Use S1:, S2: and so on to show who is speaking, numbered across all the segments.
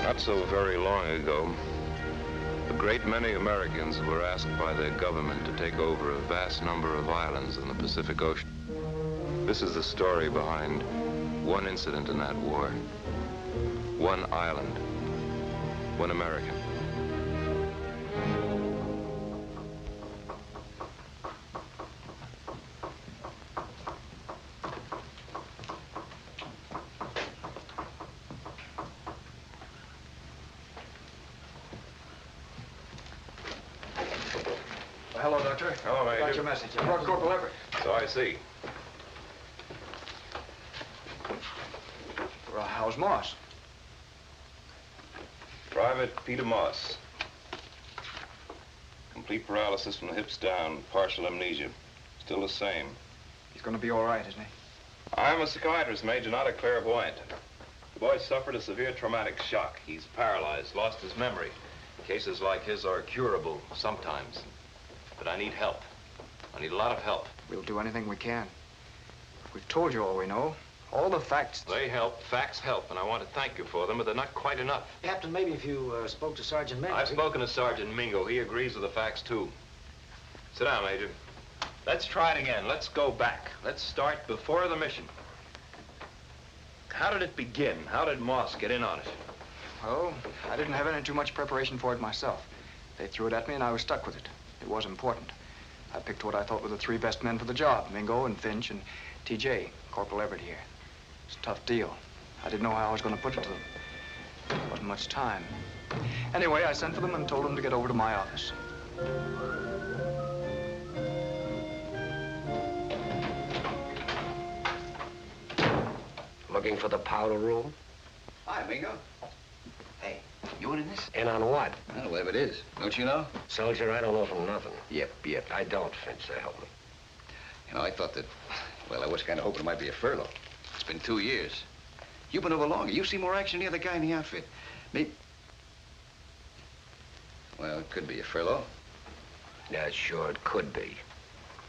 S1: Not so very long ago, a great many Americans were asked by their government to take over a vast number of islands in the Pacific Ocean. This is the story behind one incident in that war. One island, one American.
S2: Hello, Doctor.
S1: Hello, Major.
S2: Got your message. I brought Corporal Everett.
S1: So I see.
S2: Well, how's Moss?
S1: Private Peter Moss. Complete paralysis from the hips down, partial amnesia. Still the same.
S2: He's going to be all right, isn't he?
S1: I'm a psychiatrist, Major, not a clairvoyant. The boy suffered a severe traumatic shock. He's paralyzed, lost his memory. Cases like his are curable sometimes. But I need help. I need a lot of help.
S2: We'll do anything we can. We've told you all we know. All the facts.
S1: They help. Facts help, and I want to thank you for them, but they're not quite enough.
S3: Captain, maybe if you spoke to Sergeant Mingo.
S1: I've spoken to Sergeant Mingo. He agrees with the facts, too. Sit down, Major. Let's try it again. Let's go back. Let's start before the mission. How did it begin? How did Moss get in on it?
S2: Oh, I didn't have any too much preparation for it myself. They threw it at me, and I was stuck with it. It was important. I picked what I thought were the three best men for the job, Mingo and Finch and TJ, Corporal Everett here. It's a tough deal. I didn't know how I was going to put it to them. There wasn't much time. Anyway, I sent for them and told them to get over to my office.
S3: Looking for the powder room?
S4: Hi, Mingo. Hey, you in this?
S3: In on what?
S4: Well, whatever it is. Don't you know?
S3: Soldier, I don't know from nothing.
S4: Yep.
S3: I don't, Finch, so help me.
S4: You know, I thought that, well, I was kind of hoping it might be a furlough. It's been 2 years. You've been over longer. You've seen more action than the other guy in the outfit. Maybe... Well, it could be a furlough.
S3: Yeah, sure, it could be.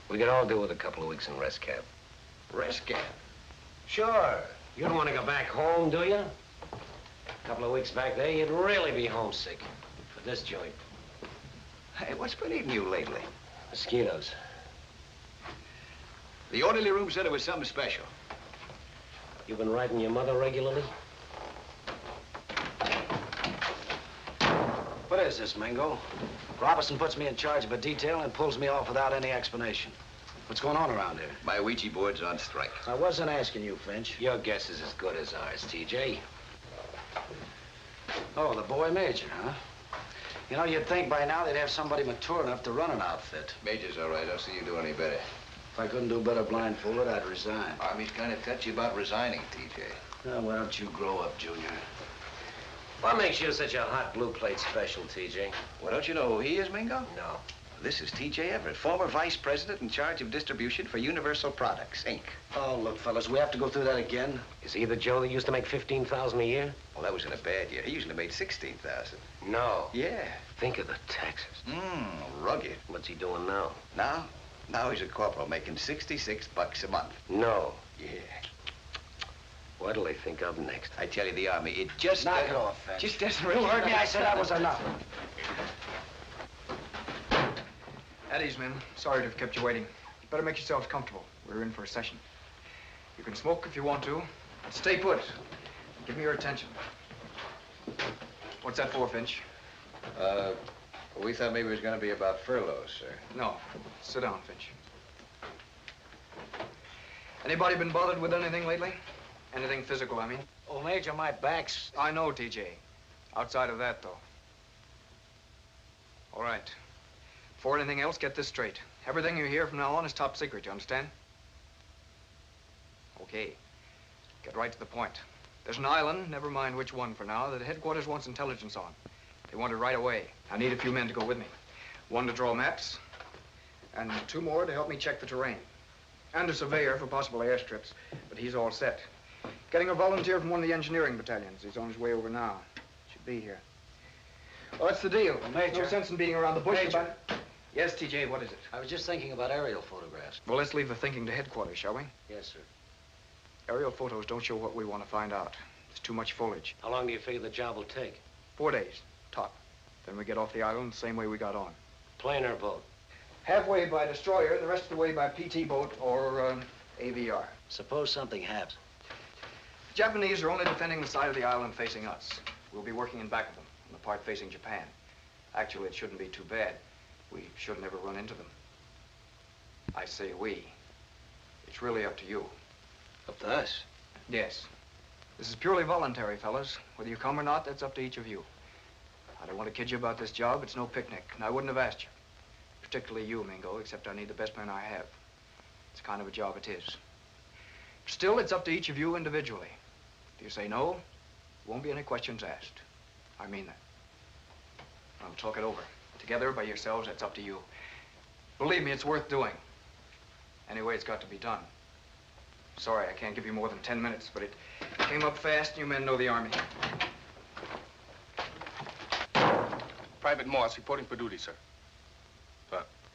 S3: We could all do with a couple of weeks in rest camp.
S4: Rest camp.
S3: Sure. You don't want to go back home, do you? A couple of weeks back there, you'd really be homesick for this joint.
S4: Hey, what's been eating you lately?
S3: Mosquitoes.
S4: The orderly room said it was something special.
S3: You been writing your mother regularly? What is this, Mingo? Robinson puts me in charge of a detail and pulls me off without any explanation. What's going on around here?
S4: My Ouija board's on strike.
S3: I wasn't asking you, Finch. Your guess is as good as ours, TJ. Oh, the boy Major, huh? You know, you'd think by now they'd have somebody mature enough to run an outfit.
S4: Major's all right. I'll see you do any better.
S3: If I couldn't do better blindfolded, I'd resign.
S4: Army's kind of touchy about resigning, TJ.
S3: Oh, why don't you grow up, Junior? What makes you such a hot blue plate special, TJ?
S4: Well, don't you know who he is, Mingo?
S3: No.
S4: This is TJ Everett, former vice president in charge of distribution for Universal Products, Inc.
S3: Oh, look, fellas, we have to go through that again. Is he the Joe that used to make $15,000 a year?
S4: Well, that was in a bad year. He usually made $16,000.
S3: No.
S4: Yeah.
S3: Think of the taxes.
S4: Rugged.
S3: What's he doing now?
S4: Now he's a corporal making $66 a month.
S3: No.
S4: Yeah.
S3: What'll they think of next?
S4: I tell you, the Army, it just...
S3: Knock it off, Finch.
S4: Just doesn't
S3: You heard me. I said that was enough.
S2: At ease, men. Sorry to have kept you waiting. You better make yourselves comfortable. We're in for a session. You can smoke if you want to, but stay put. Give me your attention. What's that for, Finch?
S4: We thought maybe it was going to be about furloughs, sir.
S2: No. Sit down, Finch. Anybody been bothered with anything lately? Anything physical, I mean?
S3: Oh, Major, my back's...
S2: I know, TJ. Outside of that, though. All right. Before anything else, get this straight. Everything you hear from now on is top secret, you understand? Okay. Get right to the point. There's an island, never mind which one for now, that headquarters wants intelligence on. They want it right away. I need a few men to go with me. One to draw maps, and 2 more to help me check the terrain. And a surveyor for possible airstrips, but he's all set. Getting a volunteer from one of the engineering battalions. He's on his way over now. Should be here. Well, that's the deal.
S3: Well, Major.
S2: No sense in being around the bush
S3: Major.
S2: about it. Yes, TJ, what is it?
S3: I was just thinking about aerial photographs.
S2: Well, let's leave the thinking to headquarters, shall we?
S3: Yes, sir.
S2: Aerial photos don't show what we want to find out. There's too much foliage.
S3: How long do you figure the job will take?
S2: 4 days, top. Then we get off the island the same way we got on.
S3: Plane or boat?
S2: Halfway by destroyer, the rest of the way by PT boat or AVR.
S5: Suppose something happens.
S2: The Japanese are only defending the side of the island facing us. We'll be working in back of them, on the part facing Japan. Actually, it shouldn't be too bad. We should never run into them. I say we. It's really up to you.
S5: Up to us?
S2: Yes. This is purely voluntary, fellas. Whether you come or not, that's up to each of you. I don't want to kid you about this job. It's no picnic, and I wouldn't have asked you. Particularly you, Mingo, except I need the best men I have. It's the kind of a job it is. Still, it's up to each of you individually. If you say no, there won't be any questions asked. I mean that. I'll talk it over. Together, by yourselves, that's up to you. Believe me, it's worth doing. Anyway, it's got to be done. Sorry, I can't give you more than 10 minutes, but it came up fast, and you men know the Army.
S6: Private Morse reporting for duty, sir.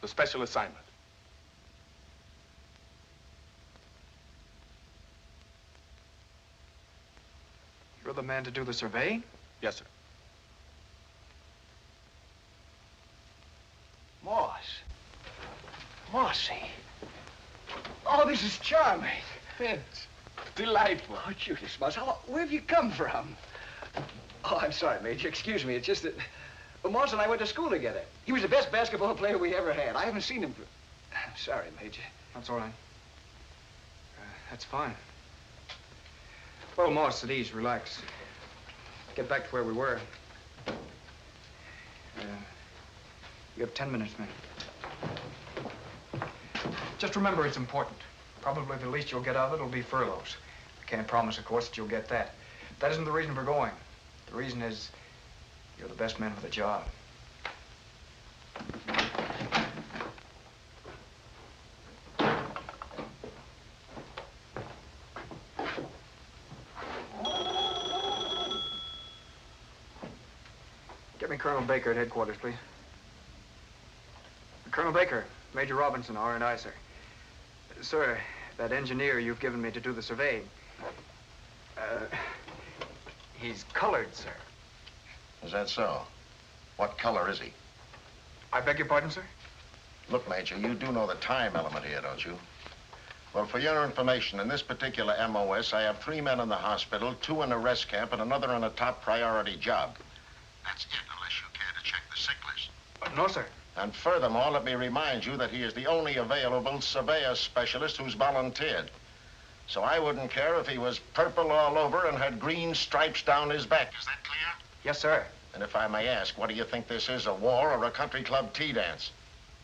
S6: The special assignment.
S2: You're the man to do the survey?
S6: Yes, sir.
S7: Morse. Mossy. Oh, this is charming.
S6: Yes. Delightful.
S7: Oh, Judas Moss, where have you come from? Oh, I'm sorry, Major. Excuse me. It's just that... Well, Moss and I went to school together. He was the best basketball player we ever had. I haven't seen him for... I'm sorry, Major.
S2: That's all right. That's fine. Well, Morse, at ease, relax. Get back to where we were. You have 10 minutes, man. Just remember, it's important. Probably the least you'll get out of it will be furloughs. I can't promise, of course, that you'll get that. That isn't the reason we're going. The reason is you're the best man for the job. Get me Colonel Baker at headquarters, please. Colonel Baker, Major Robinson, R&I, sir. Sir, that engineer you've given me to do the survey, he's colored, sir.
S8: Is that so? What color is he?
S2: I beg your pardon, sir?
S8: Look, Major, you do know the time element here, don't you? Well, for your information, in this particular MOS, I have 3 men in the hospital, 2 in a rest camp, and another on a top priority job. That's it, unless you care to check the sick list.
S2: No, sir.
S8: And furthermore, let me remind you that he is the only available surveyor specialist who's volunteered. So I wouldn't care if he was purple all over and had green stripes down his back. Is that clear?
S2: Yes, sir.
S8: And if I may ask, what do you think this is, a war or a country club tea dance?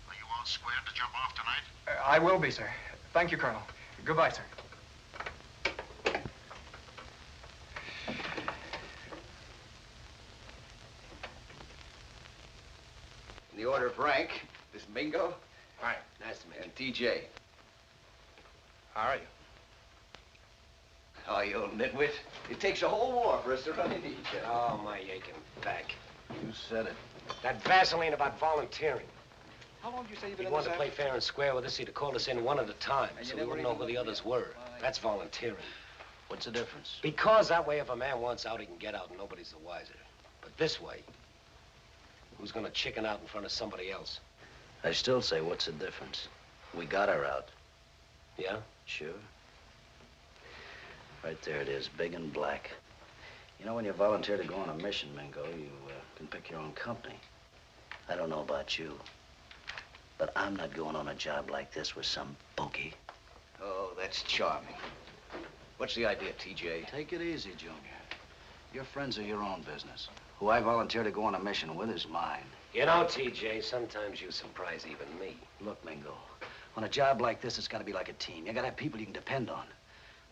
S8: Are you all squared to jump off tonight?
S2: I will be, sir. Thank you, Colonel. Goodbye, sir.
S7: In the order of rank, this Mingo.
S6: Hi.
S7: Nice to meet you. And TJ.
S6: How are you?
S7: Oh, you old nitwit. It takes a whole war for us to run into each other.
S3: Oh, my aching back.
S8: You said it.
S3: That Vaseline about volunteering.
S2: How long do you say you've
S3: He
S2: been
S3: wanted to play fair and square with us. He'd have called us in one at a time, so we wouldn't know who the others were. That's volunteering.
S5: What's the difference?
S3: Because that way, if a man wants out, he can get out and nobody's the wiser. But this way, who's gonna chicken out in front of somebody else?
S5: I still say, what's the difference? We got her out.
S3: Yeah?
S5: Sure. Right there it is, big and black. You know, when you volunteer to go on a mission, Mingo, you can pick your own company. I don't know about you, but I'm not going on a job like this with some bogey.
S7: Oh, that's charming. What's the idea, TJ?
S5: Take it easy, Junior. Your friends are your own business. Who I volunteer to go on a mission with is mine.
S3: You know, TJ, sometimes you surprise even me.
S5: Look, Mingo, on a job like this, it's got to be like a team. You got to have people you can depend on.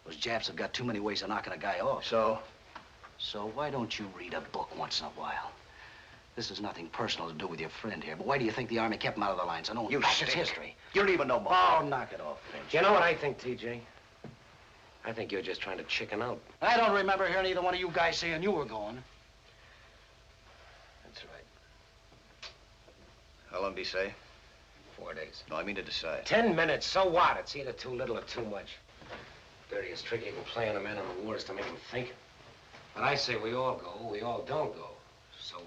S5: Those Japs have got too many ways of knocking a guy off.
S7: So
S5: why don't you read a book once in a while? This has nothing personal to do with your friend here, but why do you think the Army kept him out of the lines? I know
S7: You
S5: fact, it's
S7: stick.
S5: history.
S7: you don't even know more.
S5: Oh, knock it off, Finch.
S3: You know what I think, TJ? I think you're just trying to chicken out.
S5: I don't remember hearing either one of you guys saying you were going.
S3: That's right.
S7: How long did he say?
S3: 4 days.
S7: No, I mean to decide.
S3: 10 minutes, so what? It's either too little or too much. Dirtiest trick you can play on a man in the war is to make him think. But I say we all go, we all don't go. So,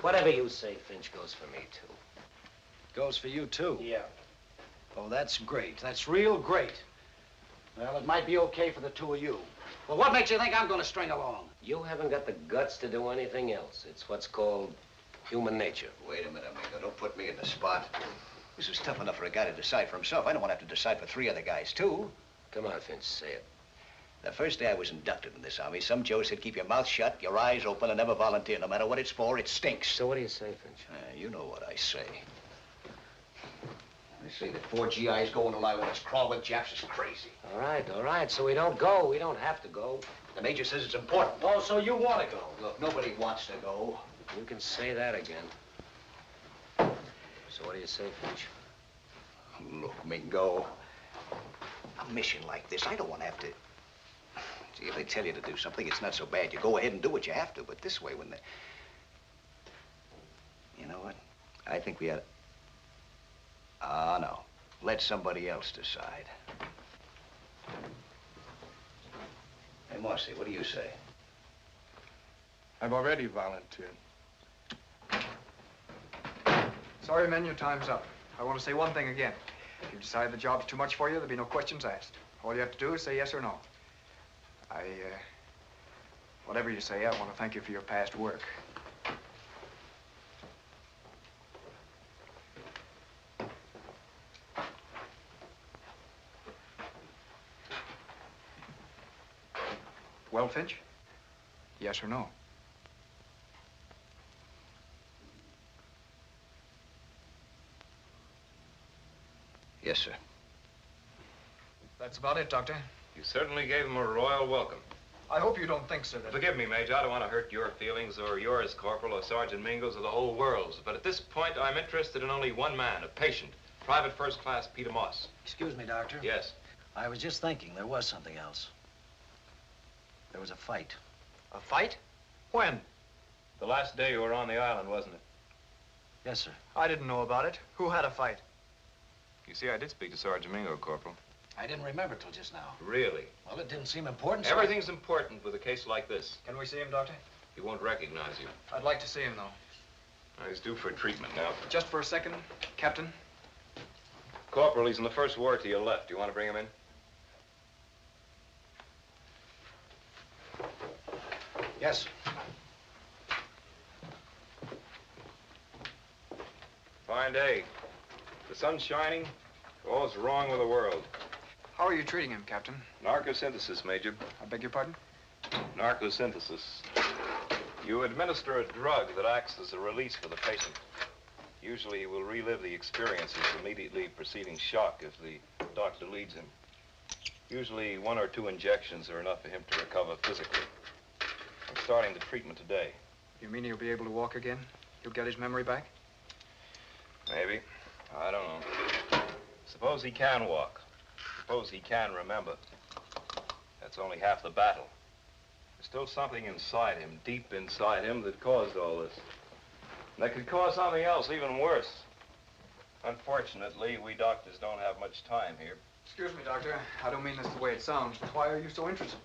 S3: whatever you say, Finch, goes for me, too.
S5: Goes for you, too?
S3: Yeah.
S5: Oh, that's great. That's real great. Well, it might be okay for the two of you. Well, what makes you think I'm going to string along?
S3: You haven't got the guts to do anything else. It's what's called human nature.
S4: Wait a minute, amigo. Don't put me in the spot. This is tough enough for a guy to decide for himself. I don't want to have to decide for three other guys, too.
S3: Come on, Finch, say it.
S4: The first day I was inducted in this army, some Joe said, keep your mouth shut, your eyes open, and never volunteer. No matter what it's for, it stinks.
S3: So what do you say, Finch?
S4: You know what I say. I say that 4 GIs going alive when it's crawling Japs is crazy.
S3: All right. So we don't go. We don't have to go.
S4: The major says it's important.
S5: Oh, so you want to go?
S4: Look, nobody wants to go.
S3: You can say that again. So what do you say, Finch?
S4: Look, Mingo, a mission like this, I don't want to have to... See, if they tell you to do something, it's not so bad. You go ahead and do what you have to, but this way, when they... You know what? I think we ought to... no. Let somebody else decide. Hey, Marcy, what do you say?
S6: I've already volunteered.
S2: Sorry, men, your time's up. I want to say one thing again. If you decide the job's too much for you, there'll be no questions asked. All you have to do is say yes or no. Whatever you say, I want to thank you for your past work. Well, Finch? Yes or no?
S4: Yes, sir.
S2: That's about it, Doctor.
S1: You certainly gave him a royal welcome.
S2: I hope you don't think, sir, that...
S1: Forgive me, Major. I don't want to hurt your feelings or yours, Corporal, or Sergeant Mingo's, or the whole world's. But at this point, I'm interested in only one man, a patient. Private First Class Peter Moss.
S5: Excuse me, Doctor.
S1: Yes.
S5: I was just thinking there was something else. There was a fight.
S2: A fight? When?
S1: The last day you were on the island, wasn't it?
S5: Yes, sir.
S2: I didn't know about it. Who had a fight?
S1: You see, I did speak to Sergeant Mingo, Corporal.
S5: I didn't remember till just now.
S1: Really?
S5: Well, it didn't seem important.
S1: Everything's important with a case like this.
S2: Can we see him, Doctor?
S1: He won't recognize you.
S2: I'd like to see him, though.
S1: He's due for treatment now.
S2: Just for a second, Captain.
S1: Corporal, he's in the first ward to your left. Do you want to bring him in?
S5: Yes.
S1: Fine day. The sun's shining. All's wrong with the world.
S2: How are you treating him, Captain?
S1: Narcosynthesis, Major.
S2: I beg your pardon?
S1: Narcosynthesis. You administer a drug that acts as a release for the patient. Usually he will relive the experiences immediately preceding shock if the doctor leads him. Usually 1 or 2 injections are enough for him to recover physically. I'm starting the treatment today.
S2: You mean he'll be able to walk again? He'll get his memory back?
S1: Maybe. I don't know. Suppose he can walk. Suppose he can remember. That's only half the battle. There's still something inside him, deep inside him, that caused all this. And that could cause something else even worse. Unfortunately, we doctors don't have much time here.
S2: Excuse me, Doctor. I don't mean this the way it sounds, but why are you so interested?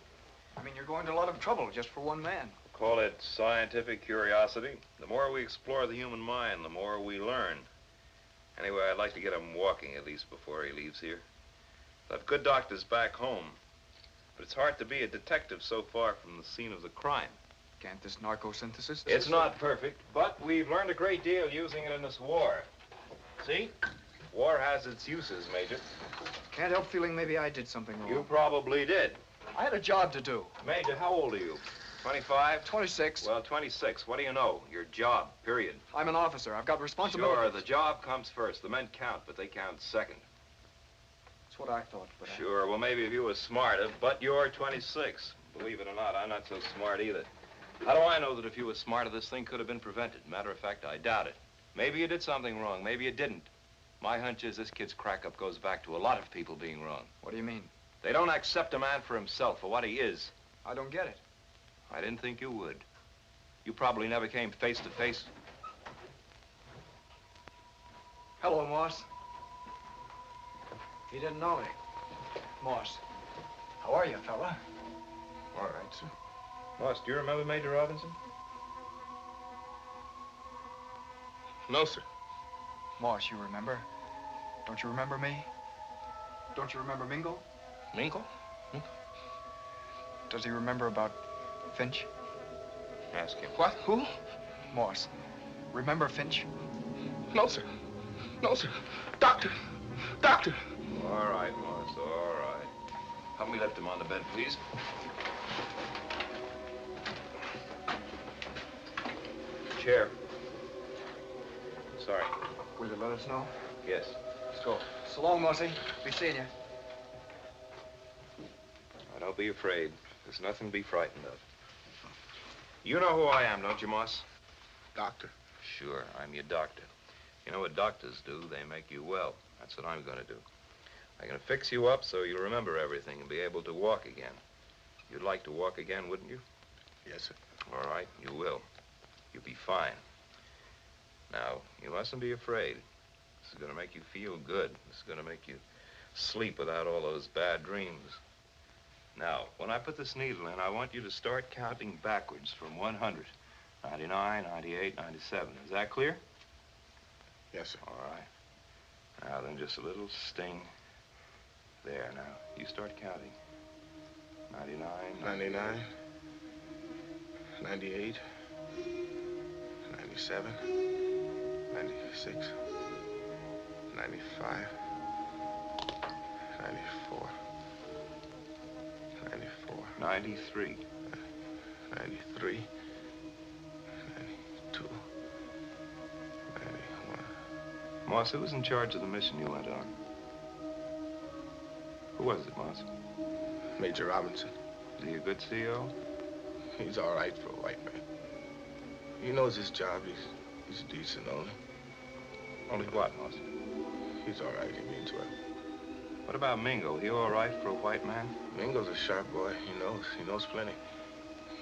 S2: I mean, you're going to a lot of trouble just for one man.
S1: Call it scientific curiosity. The more we explore the human mind, the more we learn. Anyway, I'd like to get him walking, at least before he leaves here. I have good doctors back home, but it's hard to be a detective so far from the scene of the crime.
S2: Can't this narcosynthesis...
S1: It's not perfect, but we've learned a great deal using it in this war. See? War has its uses, Major.
S2: Can't help feeling maybe I did something wrong.
S1: You probably did.
S2: I had a job to do.
S1: Major, how old are you? 25?
S2: 26.
S1: Well, 26. What do you know? Your job, period.
S2: I'm an officer. I've got responsibility.
S1: Sure, the job comes first. The men count, but they count second.
S2: That's what I thought, but
S1: Sure, well, maybe if you were smarter, but you're 26. Believe it or not, I'm not so smart either. How do I know that if you were smarter, this thing could have been prevented? Matter of fact, I doubt it. Maybe you did something wrong. Maybe you didn't. My hunch is this kid's crack-up goes back to a lot of people being wrong.
S2: What do you mean?
S1: They don't accept a man for himself, for what he is.
S2: I don't get it.
S1: I didn't think you would. You probably never came face to face.
S2: Hello, Moss. He didn't know me. Moss, how are you, fella?
S6: All right, sir.
S1: Boss, do you remember Major Robinson?
S6: No, sir.
S2: Morse, you remember? Don't you remember me? Don't you remember Mingo?
S6: Mingo?
S2: Does he remember about Finch?
S1: Ask him.
S6: What? Who?
S2: Morse, remember Finch?
S6: No, sir. No, sir. Doctor! Doctor!
S1: All right, Morse, all right. Help me lift him on the bed, please. Chair. Sorry.
S2: Will you let us know?
S1: Yes.
S2: Let's go. So long, Mossy. Be seeing you.
S1: Now, don't be afraid. There's nothing to be frightened of. You know who I am, don't you, Moss?
S6: Doctor.
S1: Sure, I'm your doctor. You know what doctors do? They make you well. That's what I'm going to do. I'm going to fix you up so you'll remember everything and be able to walk again. You'd like to walk again, wouldn't you?
S6: Yes, sir.
S1: All right, you will. You'll be fine. Now, you mustn't be afraid. This is going to make you feel good. This is going to make you sleep without all those bad dreams. Now, when I put this needle in, I want you to start counting backwards from 100. 99, 98, 97. Is that clear?
S6: Yes, sir.
S1: All right. Now, then just a little sting. There, now. You start counting. 99.
S6: 99. 98. 97. 96. 95. 94. 94.
S1: 93.
S6: 93. 92. 91.
S1: Moss, who was in charge of the mission you went on? Who was it, Moss?
S6: Major Robinson.
S1: Is he a good CO?
S6: He's all right for a white man. He knows his job. He's decent only.
S1: Only what, Moss?
S6: He's all right. He means well.
S1: What about Mingo? He all right for a white man?
S6: Mingo's a sharp boy. He knows plenty.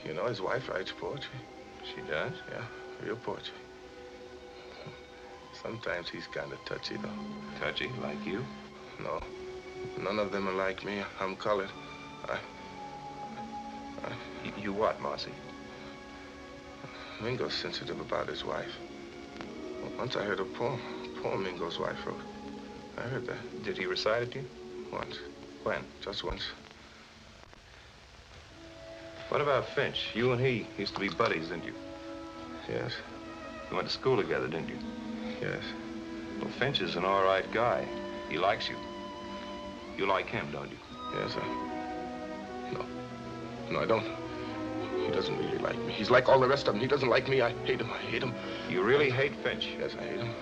S6: You know, his wife writes poetry.
S1: She does?
S6: Yeah, real poetry. Sometimes he's kind of touchy, though.
S1: Touchy, like you?
S6: No, none of them are like me. I'm colored.
S1: You what, Mossy?
S6: Mingo's sensitive about his wife. Once I heard a poem Mingo's wife wrote. I heard that.
S1: Did he recite it to you?
S6: Once.
S1: When?
S6: Just once.
S1: What about Finch? You and he used to be buddies, didn't you?
S6: Yes.
S1: You went to school together, didn't you?
S6: Yes.
S1: Well, Finch is an all right guy. He likes you. You like him, don't you?
S6: Yes, No, I don't. He doesn't really like me. He's like all the rest of them. He doesn't like me. I hate him. I hate him.
S1: You really hate Finch?
S6: Yes, I hate him.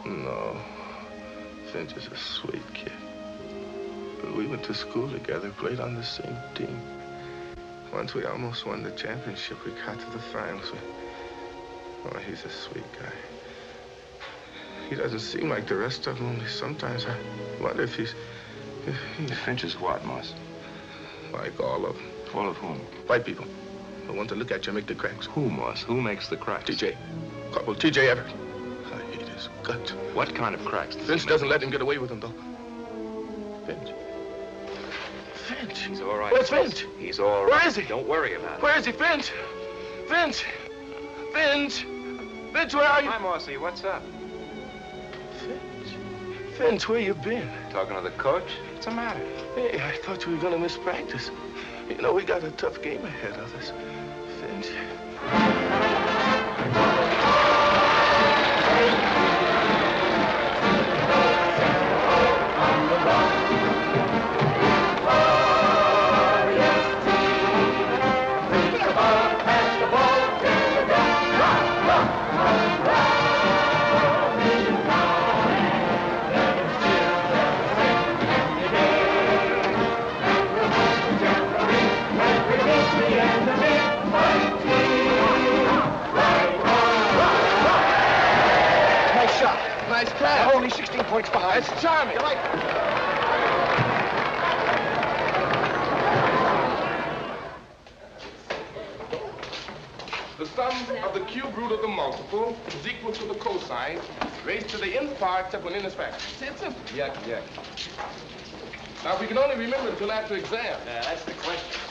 S6: No. Finch is a sweet kid. But we went to school together, played on the same team. Once we almost won the championship. We got to the finals. Oh, he's a sweet guy. He doesn't seem like the rest of them, only sometimes I wonder if he's...
S1: Finch is what, Moss?
S6: Like all of them.
S1: All of whom?
S6: White people. The ones that look at you make the cracks.
S1: Who, Moss? Who makes the cracks?
S6: TJ. Corporal TJ Everett. I hate his guts.
S1: What kind of cracks?
S6: Finch doesn't let him get away with them, though. Finch.
S1: He's all right.
S6: Where's Finch?
S1: He's all right.
S6: Where is he?
S1: Don't worry about it.
S6: Where is he, Finch? Finch! Finch! Finch, where are you?
S1: Hi, Mossy. What's up?
S6: Finch, where you been?
S1: Talking to the coach? What's the matter?
S6: Hey, I thought you were gonna miss practice. You know, we got a tough game ahead of us. Finch. Nice pass. Only 16 points behind. That's charming. You like it? The sum of the cube root of the multiple is equal to the cosine raised to the nth part except when in this fraction. See, it's simple.
S1: Yuck.
S6: Now, we can only remember until after exam.
S3: That's the question.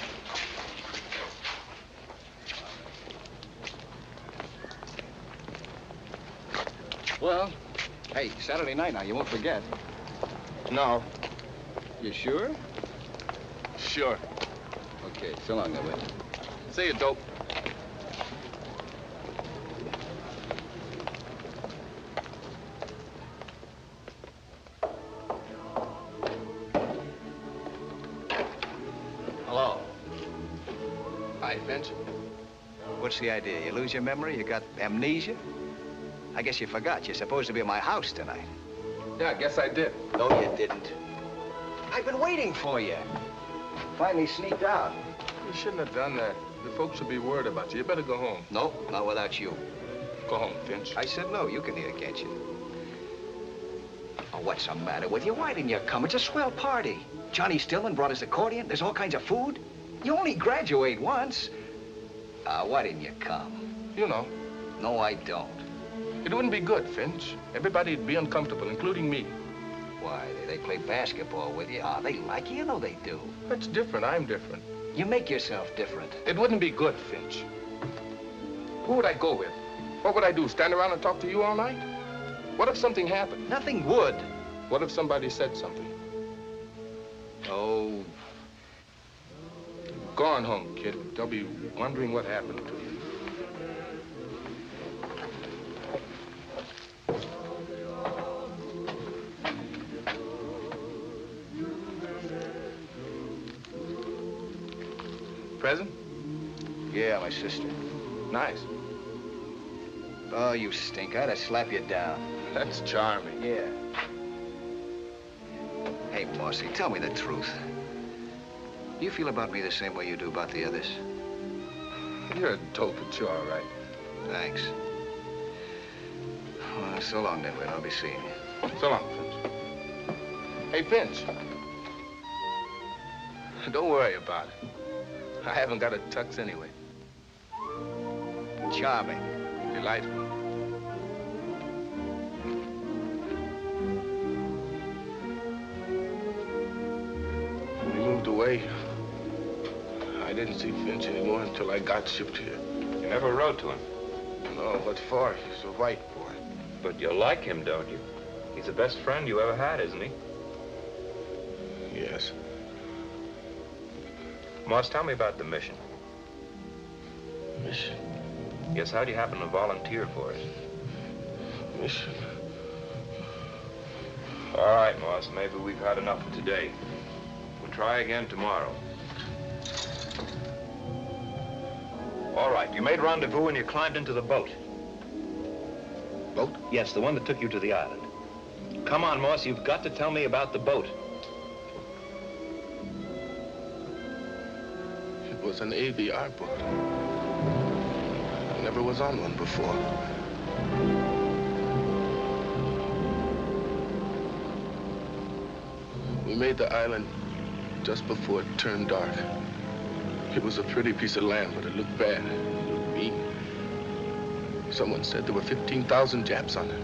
S7: Well, hey, Saturday night now, you won't forget.
S6: No.
S7: You sure?
S6: Sure.
S7: Okay, so long, that way.
S6: See you, dope.
S4: Hello.
S6: Hi, Finch.
S4: What's the idea? You lose your memory? You got amnesia? I guess you forgot. You're supposed to be at my house tonight.
S6: Yeah, I guess I did.
S4: No, you didn't. I've been waiting for you. Finally sneaked out.
S6: You shouldn't have done that. The folks should be worried about you. You better go home.
S4: No, not without you.
S6: Go home, Finch.
S4: I said no. You can hear, can't you? Oh, what's the matter with you? Why didn't you come? It's a swell party. Johnny Stillman brought his accordion. There's all kinds of food. You only graduate once. Why didn't you come?
S6: You know.
S4: No, I don't.
S6: It wouldn't be good, Finch. Everybody'd be uncomfortable, including me.
S4: Why, they play basketball with you. They like you. You know they do.
S6: That's different. I'm different.
S4: You make yourself different.
S6: It wouldn't be good, Finch. Who would I go with? What would I do, stand around and talk to you all night? What if something happened?
S4: Nothing would.
S6: What if somebody said something?
S4: Oh.
S6: Go on home, kid. They'll be wondering what happened to you. Present?
S4: Yeah, my sister.
S6: Nice.
S4: Oh, you stink. I'd have slapped you down.
S6: That's charming.
S4: Yeah. Hey, Mossy, tell me the truth. Do you feel about me the same way you do about the others?
S6: You're a dope, but you're all right.
S4: Thanks. Well, so long, then, Will. I'll be seeing you.
S6: So long, Finch. Hey, Finch. Don't worry about it. I haven't got a tux anyway.
S4: Charming.
S6: Delightful. When we moved away, I didn't see Finch anymore until I got shipped here.
S1: You never wrote to him.
S6: No, what for? He's a white boy.
S1: But you like him, don't you? He's the best friend you ever had, isn't he?
S6: Yes.
S1: Moss, tell me about the mission.
S6: Mission?
S1: Yes, how'd you happen to volunteer for it?
S6: Mission?
S1: All right, Moss, maybe we've had enough for today. We'll try again tomorrow. All right, you made rendezvous and you climbed into the boat.
S6: Boat?
S1: Yes, the one that took you to the island. Come on, Moss, you've got to tell me about the boat.
S6: It was an AVR boat. I never was on one before. We made the island just before it turned dark. It was a pretty piece of land, but it looked bad. It looked mean. Someone said there were 15,000 Japs on it.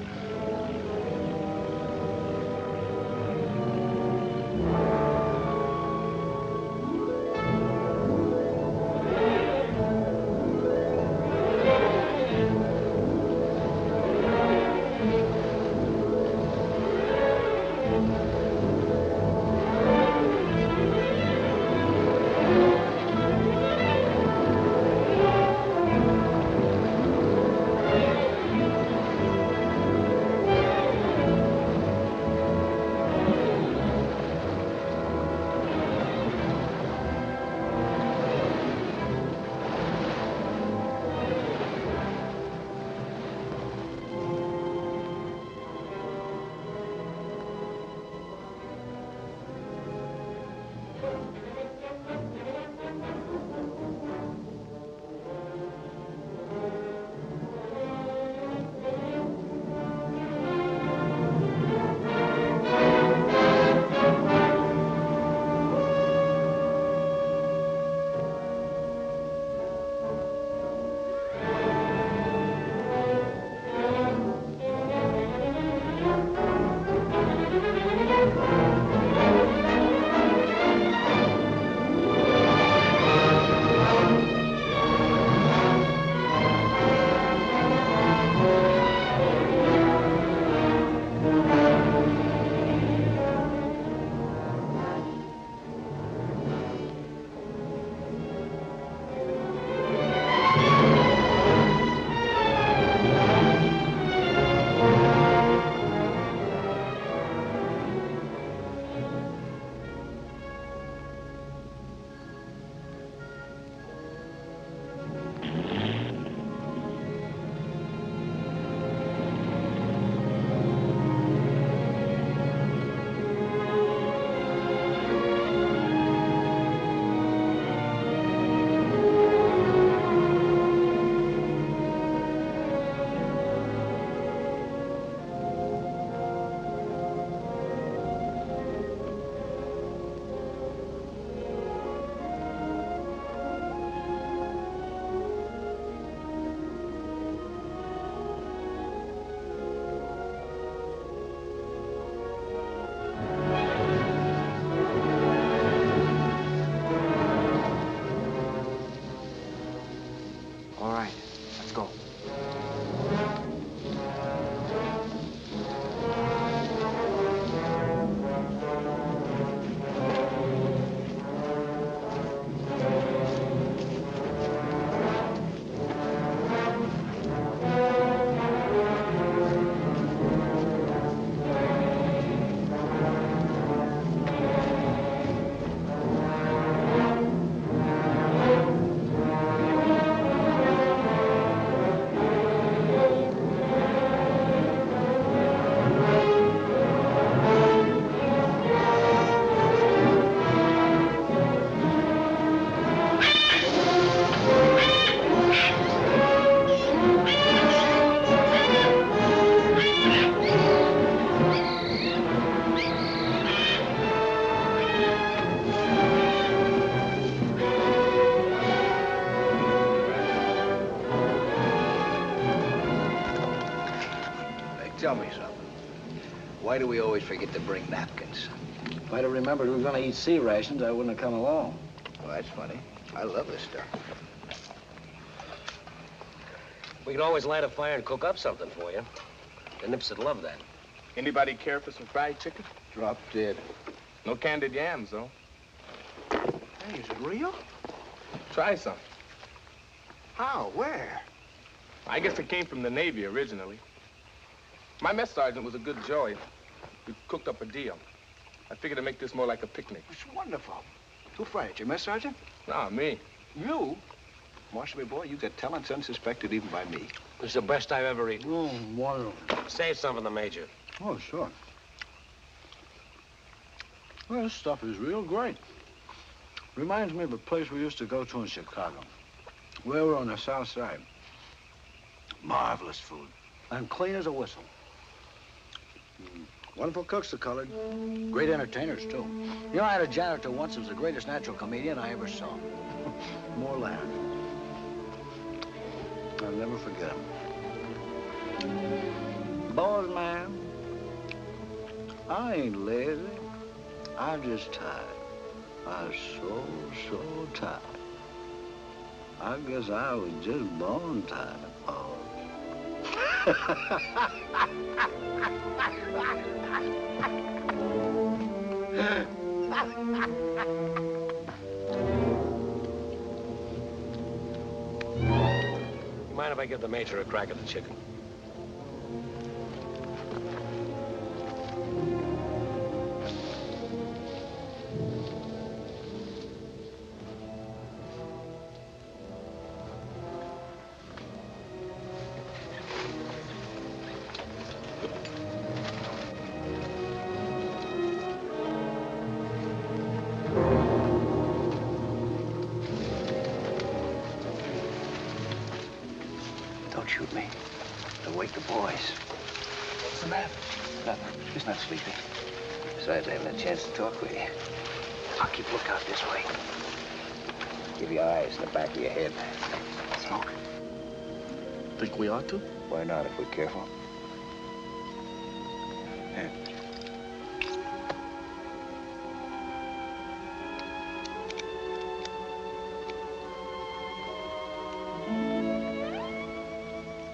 S2: All right, let's go.
S4: Tell me something. Why do we always forget to bring napkins?
S5: If I'd have remembered we were going to eat sea rations, I wouldn't have come along.
S4: Well, that's funny. I love this stuff.
S3: We could always light a fire and cook up something for you. The Nips would love that.
S6: Anybody care for some fried chicken?
S4: Drop dead.
S6: No candied yams, though.
S4: Hey, is it real?
S6: Try some.
S4: How? Where?
S6: I guess it came from the Navy originally. My mess sergeant was a good Joey. We cooked up a deal. I figured to make this more like a picnic.
S4: It's wonderful. Who fried it? Your mess sergeant?
S6: Nah, me.
S4: You? Marshal, boy, you got talents unsuspected even by me.
S3: It's the best I've ever eaten.
S5: Wonderful.
S3: Save some for the Major.
S5: Oh, sure. Well, this stuff is real great. Reminds me of a place we used to go to in Chicago. We were on the south side. Marvelous food. And clean as a whistle. Wonderful cooks, the colored. Great entertainers, too. You know, I had a janitor once who was the greatest natural comedian I ever saw. More laugh. I'll never forget him. Boys, man, I ain't lazy. I'm just tired. I'm so tired. I guess I was just born tired, boys.
S3: Mind if I give the Major a crack at the chicken?
S4: Don't shoot me. Don't wake the boys.
S2: What's the matter?
S4: Nothing. Just not sleepy. Besides, I haven't had a chance to talk with you. I'll keep lookout this way. Give your eyes in the back of your head.
S2: Smoke.
S6: Think we ought to?
S4: Why not, if we're careful? Here.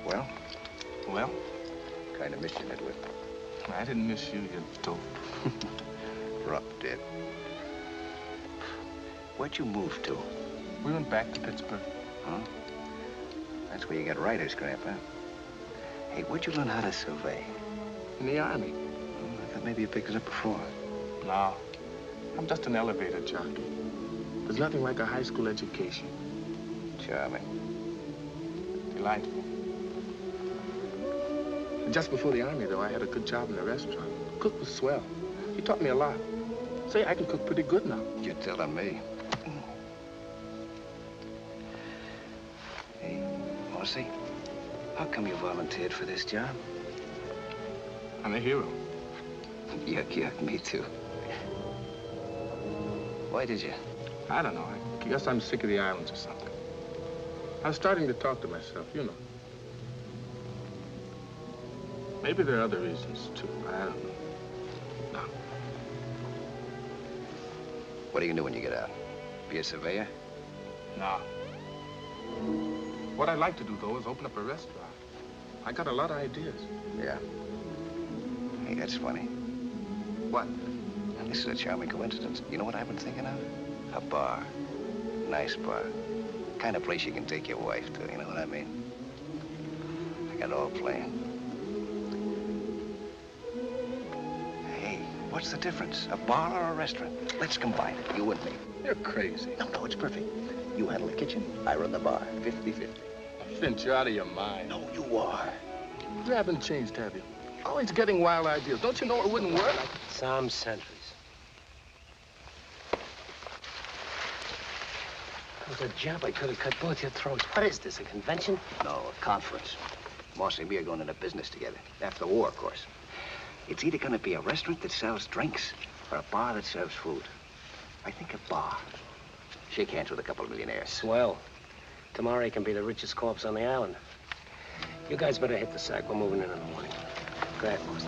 S4: Well?
S6: Well,
S4: Kind of missed you, Edward.
S6: I didn't miss you, you dope.
S4: Drop dead. Where'd you move to?
S6: We went back to Pittsburgh.
S4: Huh? That's where you got writer's cramp, huh? Hey, where'd you learn how to survey?
S6: In the Army.
S4: I thought maybe you picked it up before.
S6: No, I'm just an elevator jockey. There's nothing like a high school education.
S4: Charming.
S6: Delightful. And just before the Army, though, I had a good job in the restaurant. The cook was swell. He taught me a lot. Say, I can cook pretty good now.
S4: You're telling me. Hey, Mossy, how come you volunteered for this job?
S6: I'm a hero.
S4: Yuck, yuck, me too. Why did you?
S6: I don't know. I guess I'm sick of the islands or something. I was starting to talk to myself, you know. Maybe there are other reasons, too. I don't know. No.
S4: What are you gonna do when you get out? Be a surveyor?
S6: No. What I'd like to do, though, is open up a restaurant. I got a lot of ideas.
S4: Yeah. Hey, that's funny.
S6: What?
S4: Now, this is a charming coincidence. You know what I've been thinking of? A bar. Nice bar. Kind of place you can take your wife to, you know what I mean? I got it all planned. Hey, what's the difference? A bar or a restaurant? Let's combine it, you and me.
S6: You're crazy.
S4: No, it's perfect. You handle the kitchen, I run the bar. 50-50.
S6: Finch, you're out of your mind.
S4: No, you are.
S6: You haven't changed, have you? Always getting wild ideas. Don't you know it wouldn't work?
S3: Some centuries. There's a job I could have cut both your throats. What is this, a convention?
S4: No, a conference. Moss and me are going into business together. After the war, of course. It's either going to be a restaurant that sells drinks or a bar that serves food. I think a bar. Shake hands with a couple of millionaires.
S3: Swell. Tomorrow he can be the richest corpse on the island. You guys better hit the sack. We're moving in the morning. Go ahead, Moss.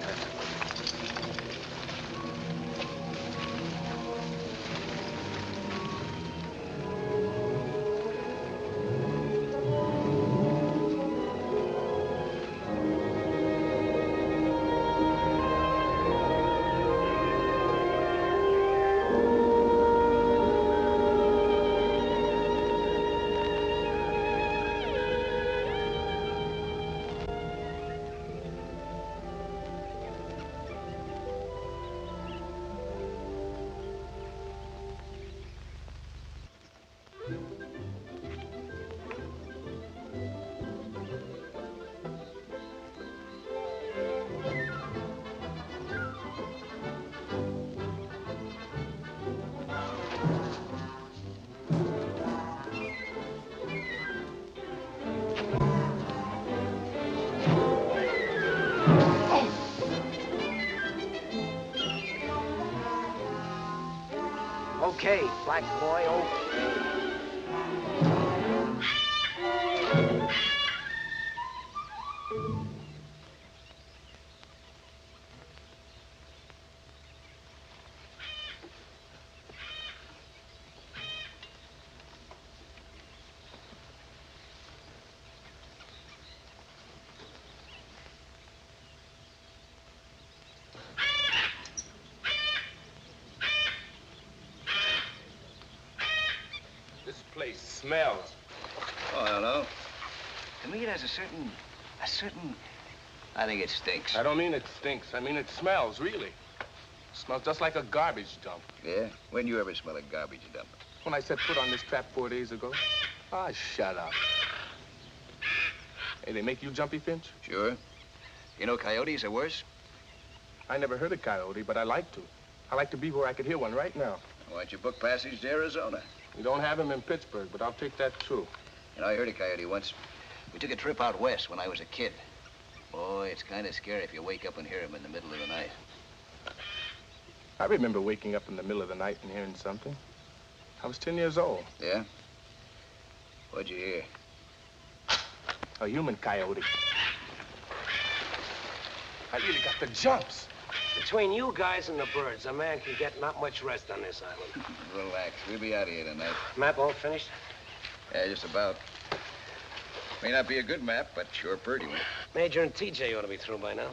S4: Okay, black boy, okay.
S6: Place smells.
S4: Oh, I don't know. To me, it has a certain... I think it stinks.
S6: I don't mean it stinks. I mean it smells, really. It smells just like a garbage dump.
S4: Yeah? When you ever smell a garbage dump?
S6: When I set foot on this trap 4 days ago. Ah, shut up. Hey, they make you jumpy, Finch?
S4: Sure. You know coyotes are worse?
S6: I never heard a coyote, but I like to. I like to be where I could hear one right now.
S4: Why don't you book passage to Arizona?
S6: We don't have him in Pittsburgh, but I'll take that, too.
S4: You know, I heard a coyote once. We took a trip out west when I was a kid. Boy, it's kind of scary if you wake up and hear him in the middle of the night.
S6: I remember waking up in the middle of the night and hearing something. I was 10 years old.
S4: Yeah? What'd you hear?
S6: A human coyote. I really got the jumps.
S3: Between you guys and the birds, a man can get not much rest on this island.
S4: Relax. We'll be out of here tonight.
S3: Map all finished?
S4: Yeah, just about. May not be a good map, but sure pretty one.
S3: Major and TJ ought to be through by now.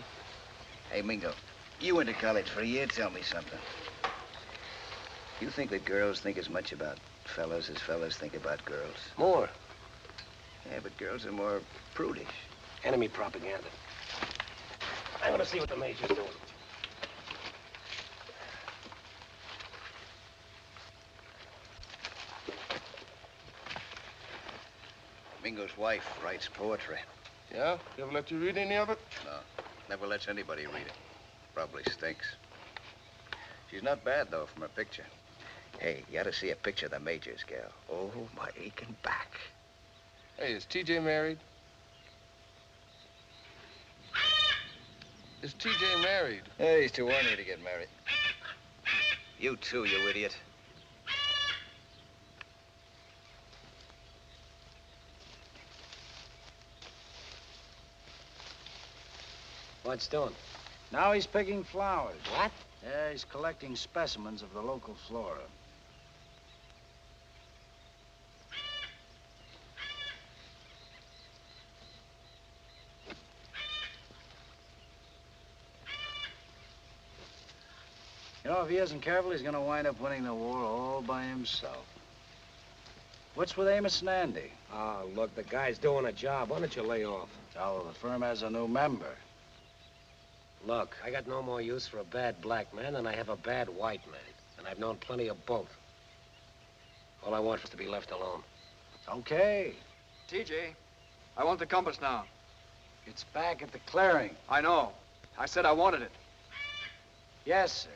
S4: Hey, Mingo, you went to college for a year. Tell me something. You think that girls think as much about fellas as fellas think about girls?
S3: More.
S4: Yeah, but girls are more prudish.
S3: Enemy propaganda. I want to see what the Major's doing.
S4: Mingo's wife writes poetry.
S6: Yeah? You ever let you read any of it?
S4: No, never lets anybody read it. Probably stinks. She's not bad, though, from her picture. Hey, you ought to see a picture of the Major's gal. Oh, my aching back.
S6: Hey, is TJ married? Is TJ married?
S4: Hey, he's too ornery to get married. You too, you idiot.
S3: What's doing?
S9: Now he's picking flowers.
S3: What?
S9: Yeah, he's collecting specimens of the local flora. know, if he isn't careful, he's gonna wind up winning the war all by himself. What's with Amos and Andy?
S3: Oh, look, the guy's doing a job. Why don't you lay off?
S9: Oh, the firm has a new member.
S3: Look, I got no more use for a bad black man than I have a bad white man. And I've known plenty of both. All I want is to be left alone.
S9: Okay.
S2: TJ, I want the compass now.
S9: It's back at the clearing.
S2: I know. I said I wanted it.
S9: Yes, sir.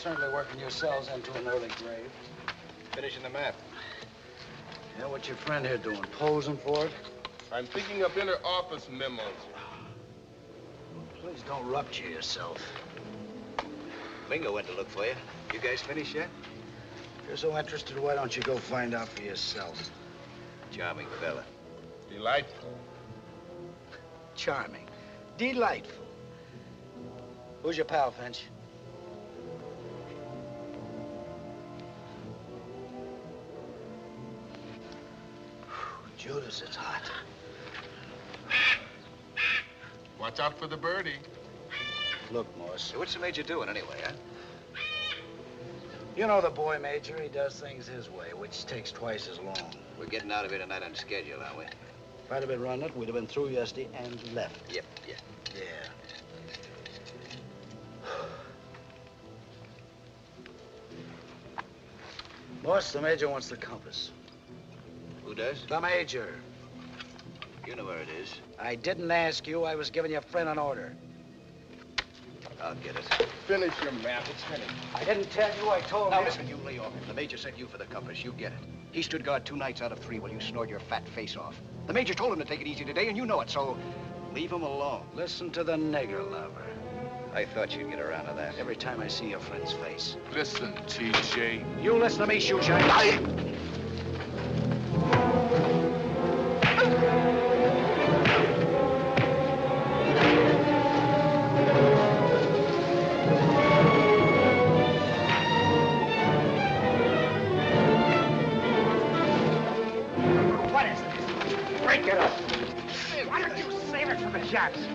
S9: Certainly working yourselves into an early grave.
S6: Finishing the map.
S9: Yeah, what's your friend here doing? Posing for it?
S6: I'm picking up inter-office memos.
S9: Please don't rupture yourself.
S4: Bingo went to look for you. You guys finished yet?
S9: If you're so interested, why don't you go find out for yourself?
S4: Charming fella.
S6: Delightful.
S9: Charming. Delightful. Who's your pal, Finch? Judas, it's hot.
S6: Watch out for the birdie.
S9: Look, Morse.
S4: Hey, what's the Major doing anyway, huh?
S9: You know the boy, Major. He does things his way, which takes twice as long.
S4: We're getting out of here tonight on schedule, aren't we?
S9: If I'd have been running it, we'd have been through yesterday and left.
S4: Yep.
S9: Yeah. Boss, the Major wants the compass.
S4: Who does?
S9: The Major.
S4: You know where it is.
S9: I didn't ask you. I was giving your friend an order.
S4: I'll get it.
S6: Finish your map. It's finished.
S9: I didn't tell you. I told
S4: Now
S9: you.
S4: listen, you lay off. The Major sent you for the compass. You get it. He stood guard 2 nights out of 3 while you snored your fat face off. The Major told him to take it easy today, and you know it, so leave him alone.
S9: Listen to the nigger lover.
S4: I thought you'd get around to that.
S9: Every time I see your friend's face.
S6: Listen, TJ.
S9: You listen to me, shoeshine.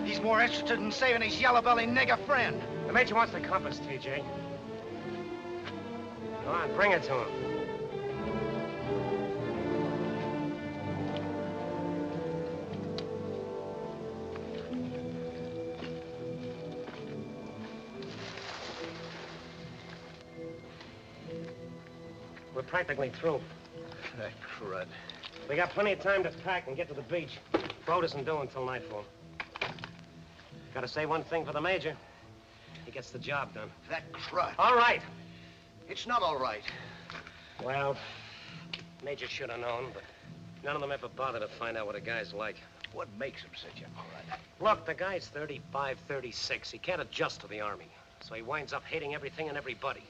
S7: He's more interested in saving his yellow-bellied nigger friend.
S3: The Major wants the compass, TJ. Go on, bring it to him. We're practically through.
S4: That crud.
S3: We got plenty of time to pack and get to the beach. Boat isn't due until nightfall. Gotta say one thing for the Major. He gets the job done.
S4: That crud.
S3: All right.
S4: It's not all right.
S3: Well, Major should have known, but none of them ever bother to find out what a guy's like.
S4: What makes him such a crud?
S3: Look, the guy's 35, 36. He can't adjust to the Army, so he winds up hating everything and everybody.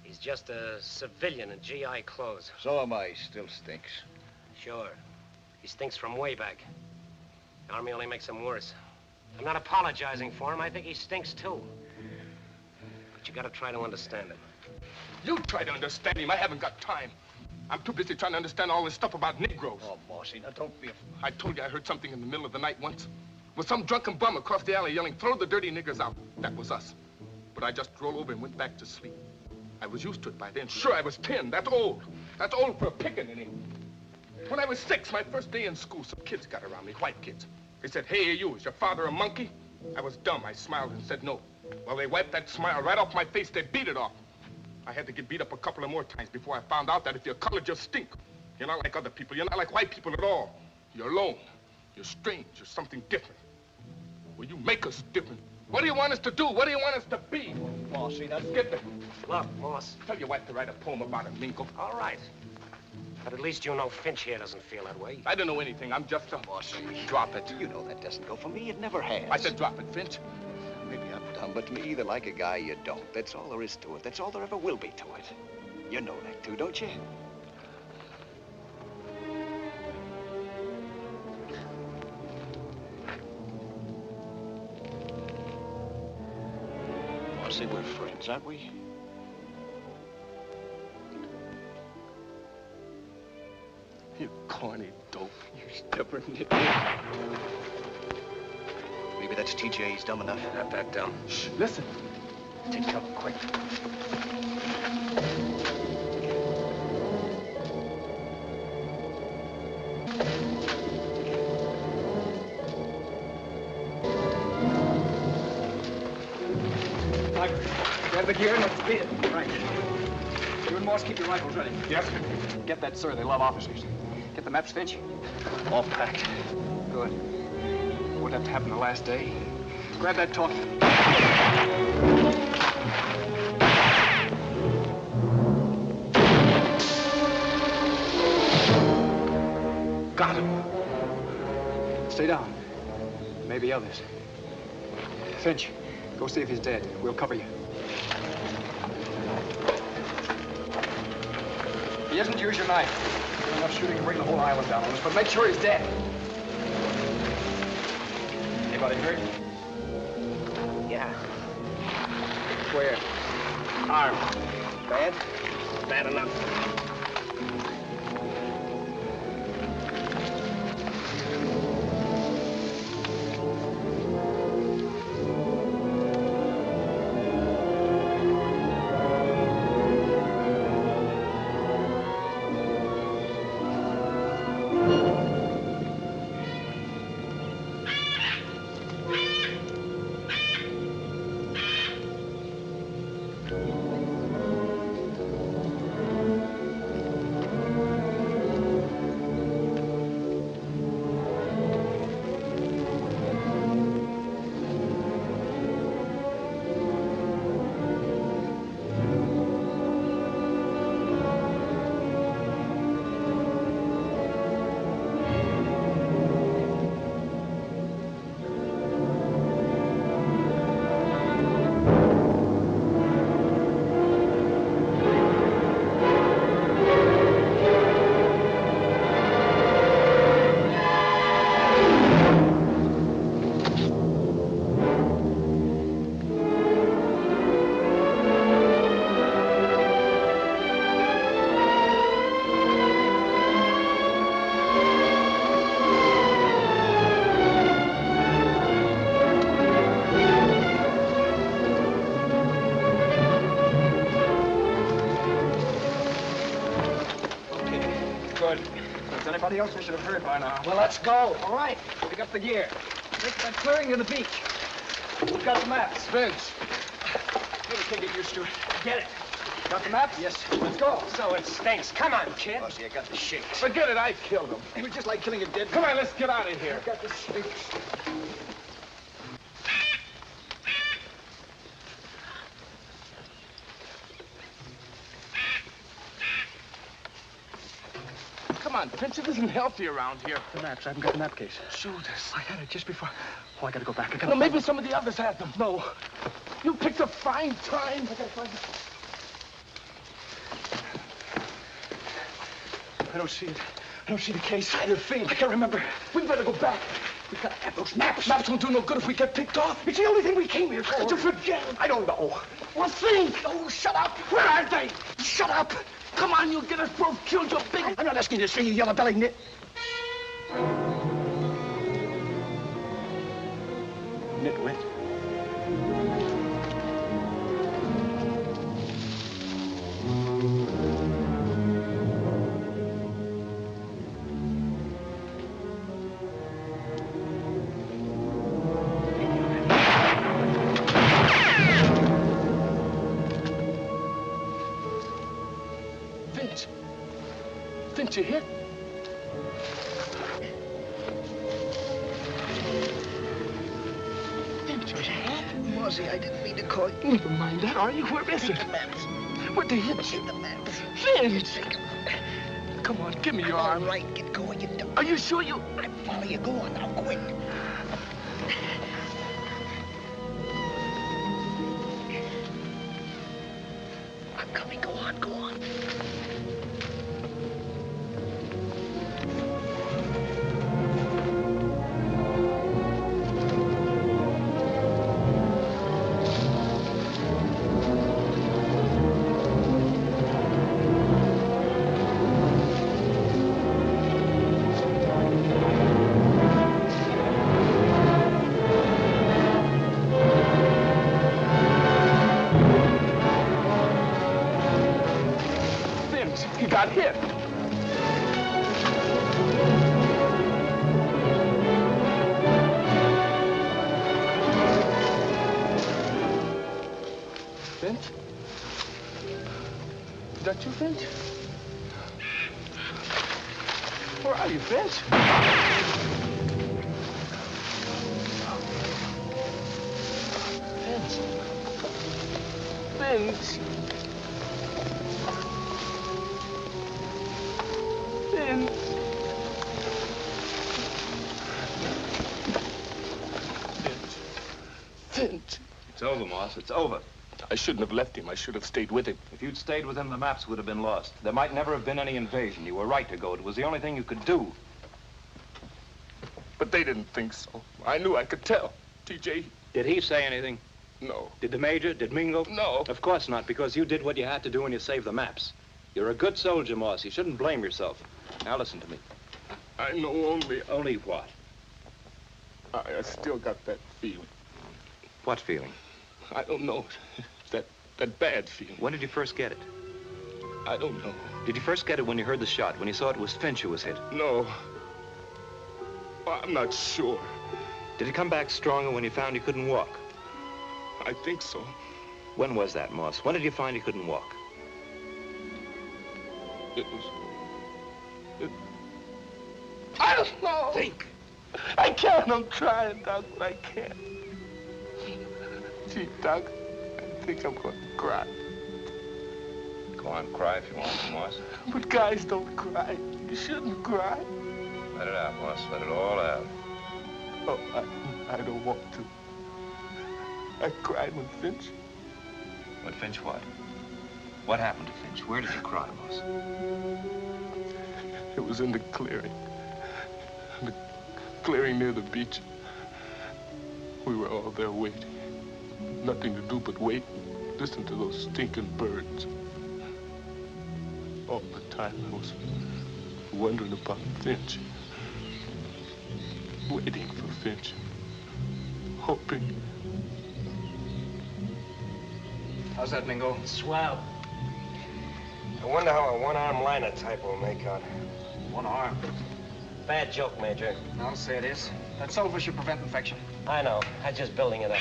S3: He's just a civilian in GI clothes.
S4: So am I. Still stinks.
S3: Sure. He stinks from way back. The Army only makes him worse. I'm not apologizing for him. I think he stinks, too. But you gotta try to understand him.
S6: You try to understand him. I haven't got time. I'm too busy trying to understand all this stuff about Negroes.
S4: Oh, Mossy, now don't be a...
S6: I told you I heard something in the middle of the night once. With some drunken bum across the alley yelling, "Throw the dirty niggers out." That was us. But I just rolled over and went back to sleep. I was used to it by then. Sure, I was 10. That's old. That's old for a pickaninny. When I was 6, my first day in school, some kids got around me, white kids. They said, "Hey, you, is your father a monkey?" I was dumb. I smiled and said no. Well, they wiped that smile right off my face. They beat it off. I had to get beat up a couple of more times before I found out that if you're colored, you stink. You're not like other people. You're not like white people at all. You're alone. You're strange. You're something different. Well, you make us different. What do you want us to do? What do you want us to be?
S4: Mossy, now...
S6: Get there.
S3: Look, Moss.
S6: Tell your wife to write a poem about him, Minko.
S3: All right. But at least you know Finch here doesn't feel that way.
S6: I don't know anything. I'm just a...
S4: Mossy.
S6: Drop it.
S4: You know that doesn't go for me. It never has.
S6: I said drop it, Finch.
S4: Maybe I'm dumb, but to me, you either like a guy or you don't. That's all there is to it. That's all there ever will be to it. You know that, too, don't you? say we're friends, aren't we?
S7: You corny dope. You stubborn nit.
S4: Maybe that's TJ. He's dumb enough.
S3: Not that dumb.
S7: Shh, listen.
S4: Take cover, quick.
S2: Mike, grab the gear and let's beat it. Right. You and Morse keep your rifles ready.
S7: Yes?
S2: Get that, sir. They love officers. Get the maps, Finch.
S7: All packed.
S2: Good. Won't have to happen the last day. Grab that talkie.
S7: Got him.
S2: Stay down. Maybe others. Finch, go see if he's dead. We'll cover you. If he isn't, use your knife. Good enough shooting to bring the whole island down on us, but make sure he's dead. Anybody hurt?
S3: Yeah.
S2: Where?
S3: Arm.
S2: Bad?
S3: Bad enough.
S2: Anybody else we should have heard by now.
S7: Well, let's go.
S2: All right, pick up the gear. Take that clearing to the beach. We've got the maps.
S7: Vince.
S2: We can't get used to it.
S3: Get it.
S2: Got the maps? Yes. Let's go.
S3: So it stinks. Come on, kid.
S4: Bossy, I got the shakes.
S7: Forget it. I killed him.
S2: It was just like killing a dead
S7: Come on, let's get out of here.
S2: I got the shakes.
S7: Come on, Vince. It isn't healthy around here.
S2: The maps. I haven't got the map case.
S7: Judas.
S2: I had it just before. Oh, I gotta go back.
S7: No, maybe some of the others had them. No. You picked a fine time.
S2: I gotta find it. I don't see it. I don't see the case.
S7: Either thing.
S2: I can't remember.
S7: We better go back.
S2: We gotta have those maps.
S7: Maps won't do no good if we get picked off.
S2: It's the only thing we came here for.
S7: To forget.
S2: I don't know.
S7: Well, think.
S2: Oh, shut up.
S7: Where are they?
S2: Shut up.
S7: Come on, you'll get us both killed, you big...
S2: I'm not asking you to see, you yellow-bellied nit. Nitwit.
S7: Finch, you hit? Finch, are you hit?
S4: Mosey, I didn't mean to call you.
S7: Never mind that, are you? Where is it?
S4: The maps.
S7: Where'd they hit
S4: In
S7: you?
S4: the maps.
S7: Finch! Come on, give me your
S4: All
S7: arm.
S4: right, get going, you dumb.
S7: Are you sure you...
S4: I follow you. Go on now, quick. I'm coming. Go on, go on.
S6: got hit. Finch? Is that you, Finch? Where are you, Finch? Finch. Finch. Finch. Finch.
S10: It's over, Moss. It's over.
S6: I shouldn't have left him. I should have stayed with him.
S10: If you'd stayed with him, the maps would have been lost. There might never have been any invasion. You were right to go. It was the only thing you could do.
S6: But they didn't think so. I knew, I could tell. TJ.
S10: Did he say anything?
S6: No.
S10: Did the Major? Did Mingo?
S6: No.
S10: Of course not, because you did what you had to do and you saved the maps. You're a good soldier, Moss. You shouldn't blame yourself. Now listen to me.
S6: I know only...
S10: Only what?
S6: I still got that feeling.
S10: What feeling?
S6: I don't know. That bad feeling.
S10: When did you first get it?
S6: I don't know.
S10: Did you first get it when you heard the shot, when you saw it was Finch who was hit?
S6: No. I'm not sure.
S10: Did it come back stronger when you found you couldn't walk?
S6: I think so.
S10: When was that, Moss? When did you find you couldn't walk?
S6: It was... I don't know.
S10: Think.
S6: I can't. I'm trying, Doc, but I can't. Gee, Doc, I think I'm going to cry.
S1: Go on, cry if you want to, Moss.
S6: But guys don't cry. You shouldn't cry.
S1: Let it out, Moss. Let it all out.
S6: Oh, I don't want to. I cried when Finch.
S10: When Finch what? What happened to Finch? Where did you cry, Moss?
S6: It was in the clearing. The clearing near the beach. We were all there waiting. Nothing to do but wait and listen to those stinking birds. All the time I was wondering about Finch. Waiting for Finch. Hoping.
S2: How's that, Mingo?
S3: Swell. I wonder how a one-arm liner type will make out.
S2: One arm.
S3: Bad joke, Major.
S2: I'll say it is. That sulfur should prevent infection.
S3: I know. I'm just building it up.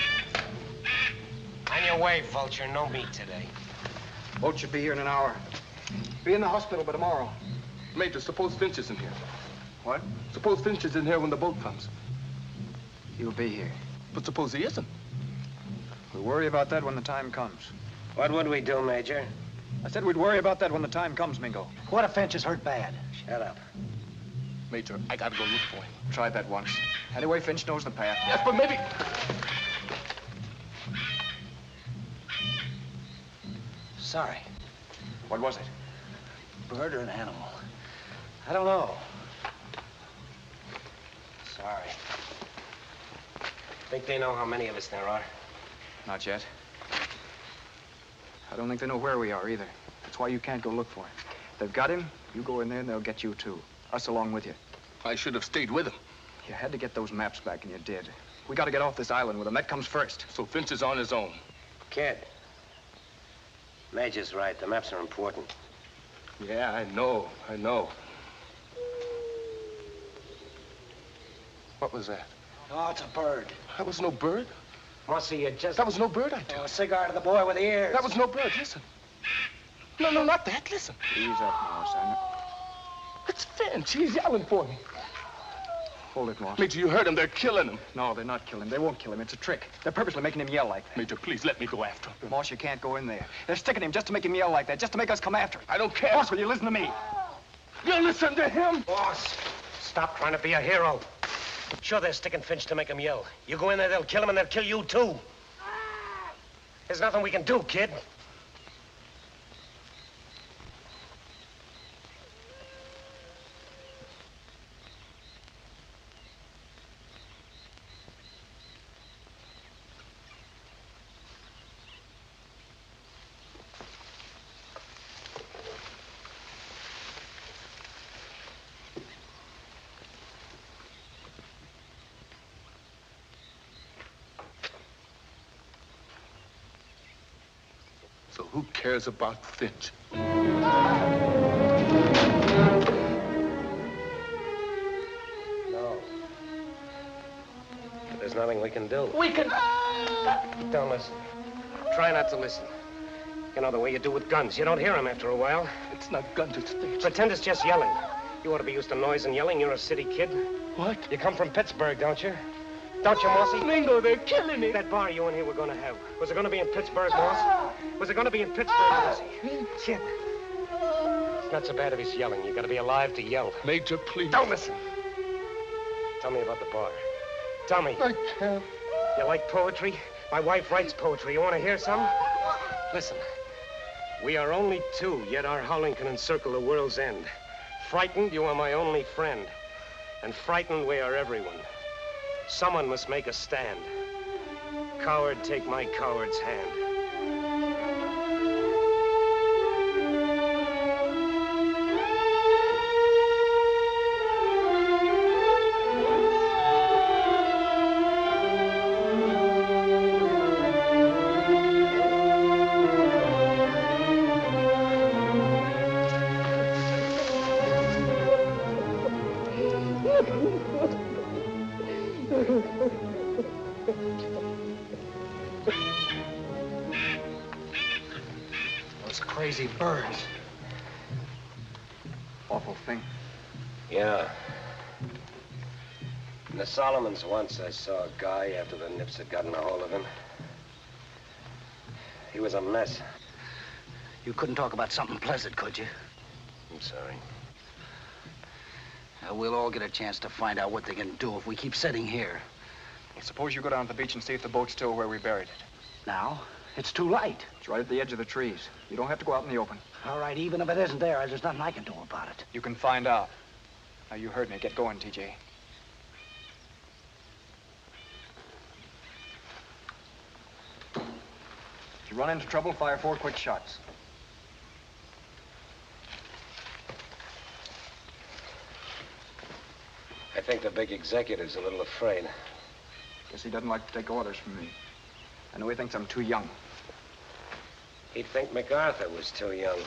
S3: On your way, Vulture. No meat today.
S2: Boat should be here in an hour. Be in the hospital by tomorrow.
S6: Major, suppose Finch is in here.
S2: What?
S6: Suppose Finch is in here when the boat comes.
S2: He'll be here.
S6: But suppose he isn't.
S2: We'll worry about that when the time comes.
S3: What would we do, Major?
S2: I said we'd worry about that when the time comes, Mingo.
S9: What if Finch is hurt bad?
S3: Shut up.
S6: Major, I gotta go look for him.
S2: Tried that once. Anyway, Finch knows the path.
S6: Yes, but maybe...
S9: Sorry.
S2: What was it?
S9: Bird or an animal? I don't know.
S3: Sorry. Think they know how many of us there are?
S2: Not yet. I don't think they know where we are either. That's why you can't go look for him. They've got him, you go in there and they'll get you too. Us along with you.
S6: I should have stayed with him.
S2: You had to get those maps back and you did. We got to get off this island with them. That comes first.
S6: So Finch is on his own.
S3: Kid. Major's right. The maps are important.
S6: Yeah, I know. What was that?
S9: Oh, it's a bird.
S6: That was no bird.
S3: Mossy, you just...
S6: That was no bird, I tell
S9: Oh,
S6: you.
S9: a cigar to the boy with the ears.
S6: That was no bird. Listen. No, not that. Listen.
S2: Ease up, Moss. I know.
S6: It's Finch. He's yelling for me.
S2: Hold it, Moss.
S6: Major, you heard him. They're killing him.
S2: No, they're not killing him. They won't kill him. It's a trick. They're purposely making him yell like that.
S6: Major, please let me go after him.
S2: Moss, you can't go in there. They're sticking him just to make him yell like that, just to make us come after him.
S6: I don't care.
S2: Moss, will you listen to me?
S6: You listen to him.
S3: Boss, stop trying to be a hero. Sure, they're sticking Finch to make him yell. You go in there, they'll kill him, and they'll kill you, too. There's nothing we can do, kid.
S6: So who cares about Finch?
S3: nothing we can do.
S7: We can...
S3: Don't listen. Try not to listen. You know the way you do with guns. You don't hear them after a while.
S7: It's not guns, it's things.
S3: Pretend it's just yelling. You ought to be used to noise and yelling. You're a city kid.
S7: What?
S3: You come from Pittsburgh, don't you? Don't you, Mossy?
S7: Mingo, they're killing me.
S3: That bar you and he were going to have. Was it going to be in Pittsburgh, Moss? Was it going to be in Pittsburgh, Mossy? Kid. It's not so bad if he's yelling. You got to be alive to yell.
S7: Major, please.
S3: Don't listen. Tell me about the bar. Tell me.
S7: I can't.
S3: You like poetry? My wife writes poetry. You want to hear some? Listen. We are only two, yet our howling can encircle the world's end. Frightened, you are my only friend. And frightened, we are everyone. Someone must make a stand. Coward, take my coward's hand.
S2: Those crazy birds. Awful thing.
S3: Yeah. In the Solomons once, I saw a guy after the nips had gotten a hold of him. He was a mess.
S5: You couldn't talk about something pleasant, could you?
S3: I'm sorry.
S5: We'll all get a chance to find out what they can do if we keep sitting here.
S2: Suppose you go down to the beach and see if the boat's still where we buried it.
S5: Now? It's too late.
S2: It's right at the edge of the trees. You don't have to go out in the open.
S5: All right, even if it isn't there, there's nothing I can do about it.
S2: You can find out. Now, you heard me. Get going, TJ. If you run into trouble, fire 4 quick shots.
S3: I think the big executive's a little afraid.
S2: Guess he doesn't like to take orders from me. I know he thinks I'm too young.
S3: He'd think MacArthur was too young.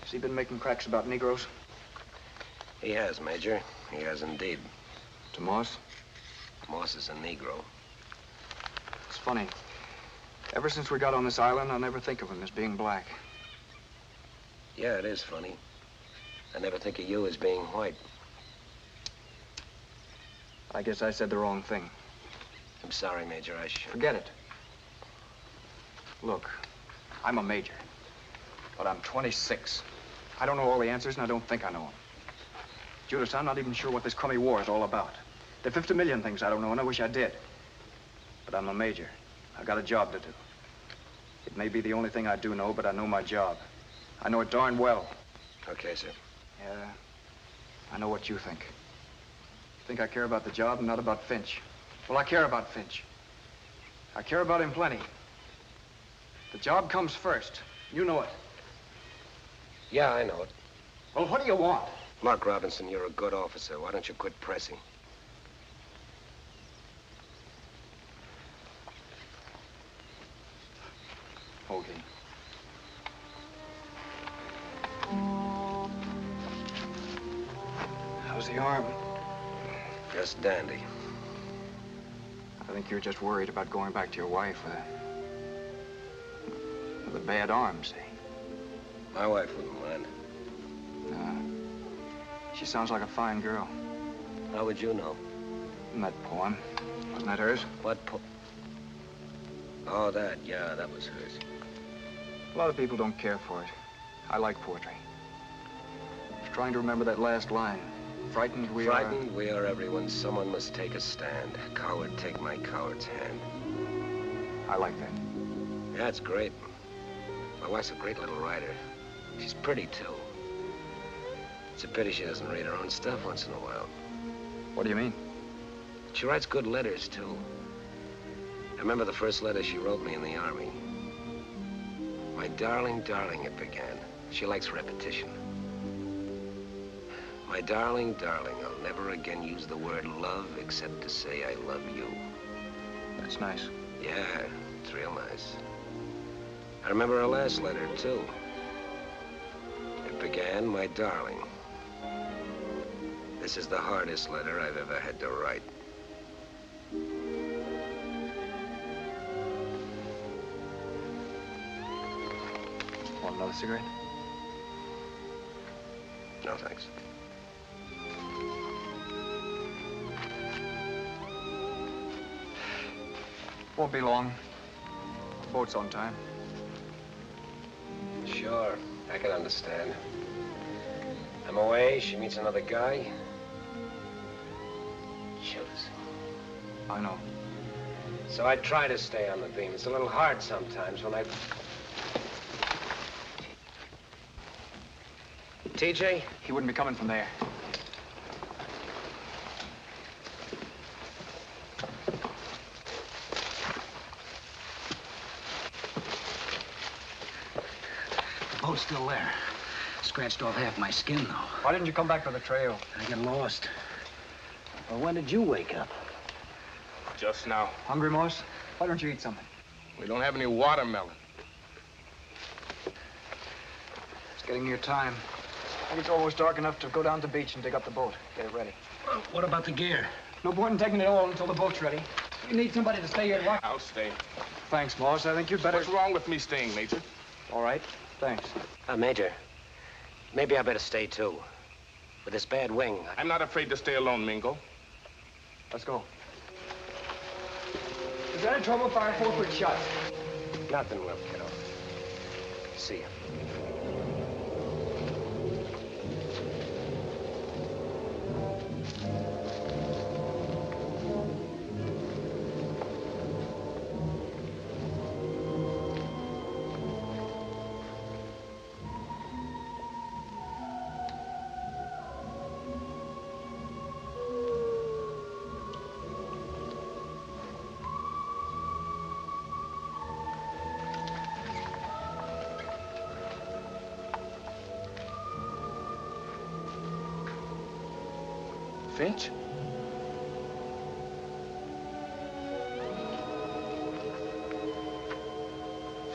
S2: Has he been making cracks about Negroes?
S3: He has, Major. He has indeed.
S2: To Moss?
S3: Moss is a Negro.
S2: It's funny. Ever since we got on this island, I never think of him as being black.
S3: Yeah, it is funny. I never think of you as being white.
S2: I guess I said the wrong thing.
S3: I'm sorry, Major. I should.
S2: Forget it. Look, I'm a major, but I'm 26. I don't know all the answers, and I don't think I know them. Judas, I'm not even sure what this crummy war is all about. There are 50 million things I don't know, and I wish I did. But I'm a major. I've got a job to do. It may be the only thing I do know, but I know my job. I know it darn well.
S3: Okay, sir.
S2: Yeah, I know what you think. You think I care about the job and not about Finch. Well, I care about Finch. I care about him plenty. The job comes first. You know it.
S3: Yeah, I know it.
S2: Well, what do you want?
S3: Mark Robinson, you're a good officer. Why don't you quit pressing?
S2: Okay. How's the arm?
S3: Just dandy.
S2: I think you're just worried about going back to your wife with a bad arm, see?
S3: My wife wouldn't mind.
S2: She sounds like a fine girl.
S3: How would you know?
S2: And that poem, wasn't that hers?
S3: What Oh, that, yeah, that was hers.
S2: A lot of people don't care for it. I like poetry. I was trying to remember that last line. Frightened we are...
S3: Frightened we are everyone. Someone must take a stand. Coward, take my coward's hand.
S2: I like that.
S3: Yeah, it's great. My wife's a great little writer. She's pretty, too. It's a pity she doesn't read her own stuff once in a while.
S2: What do you mean?
S3: She writes good letters, too. I remember the first letter she wrote me in the Army. My darling, darling, it began. She likes repetition. My darling, darling, I'll never again use the word love except to say I love you.
S2: That's nice.
S3: Yeah, it's real nice. I remember her last letter, too. It began, my darling.
S11: This is the hardest letter I've ever had to write.
S2: Want another cigarette?
S11: No, thanks.
S2: Won't be long. The boat's on time.
S11: Sure, I can understand. I'm away, she meets another guy. Jealous.
S2: I know.
S11: So I try to stay on the beam. It's a little hard sometimes when I... TJ?
S2: He wouldn't be coming from there.
S9: The boat's still there. Scratched off half my skin, though.
S2: Why didn't you come back for the trail?
S9: I got lost. Well, when did you wake up?
S6: Just now.
S2: Hungry, Morse? Why don't you eat something?
S6: We don't have any watermelon.
S2: It's getting near time. I think it's almost dark enough to go down to the beach and dig up the boat. Get it ready.
S9: What about the gear?
S2: No point in taking it all until the boat's ready. You need somebody to stay here and watch.
S6: I'll stay.
S2: Thanks, Morse. I think you'd better...
S6: What's wrong with me staying, Major?
S2: All right. Thanks.
S11: Major, maybe I better stay, too. With this bad wing...
S6: I'm not afraid to stay alone, Mingo.
S2: Let's go. Is there any trouble firing 4 quick shots?
S11: Nothing will, kiddo. See ya.
S6: Finch?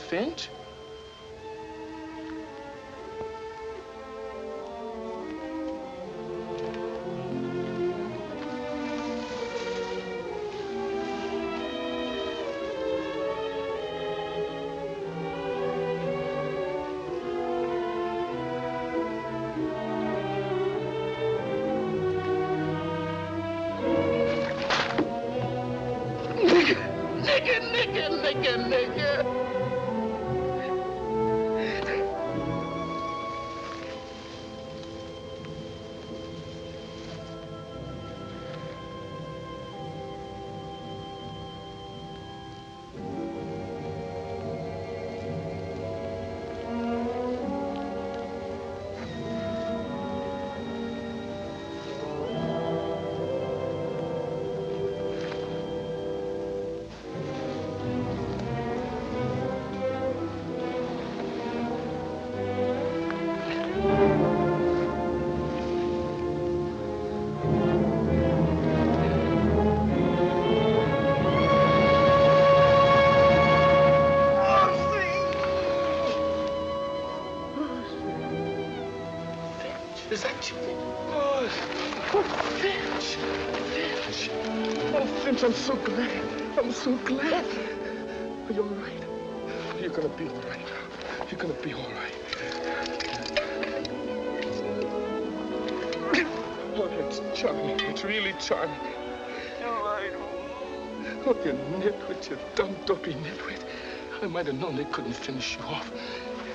S6: Finch? Is that you? Oh, Finch. Finch. Oh, Finch, I'm so glad. I'm so glad. Are you all right? You're gonna be all right. You're gonna be all right. Oh, it's charming. It's really charming. Oh, you nitwit, you dumb, dopey nitwit. I might have known they couldn't finish you off.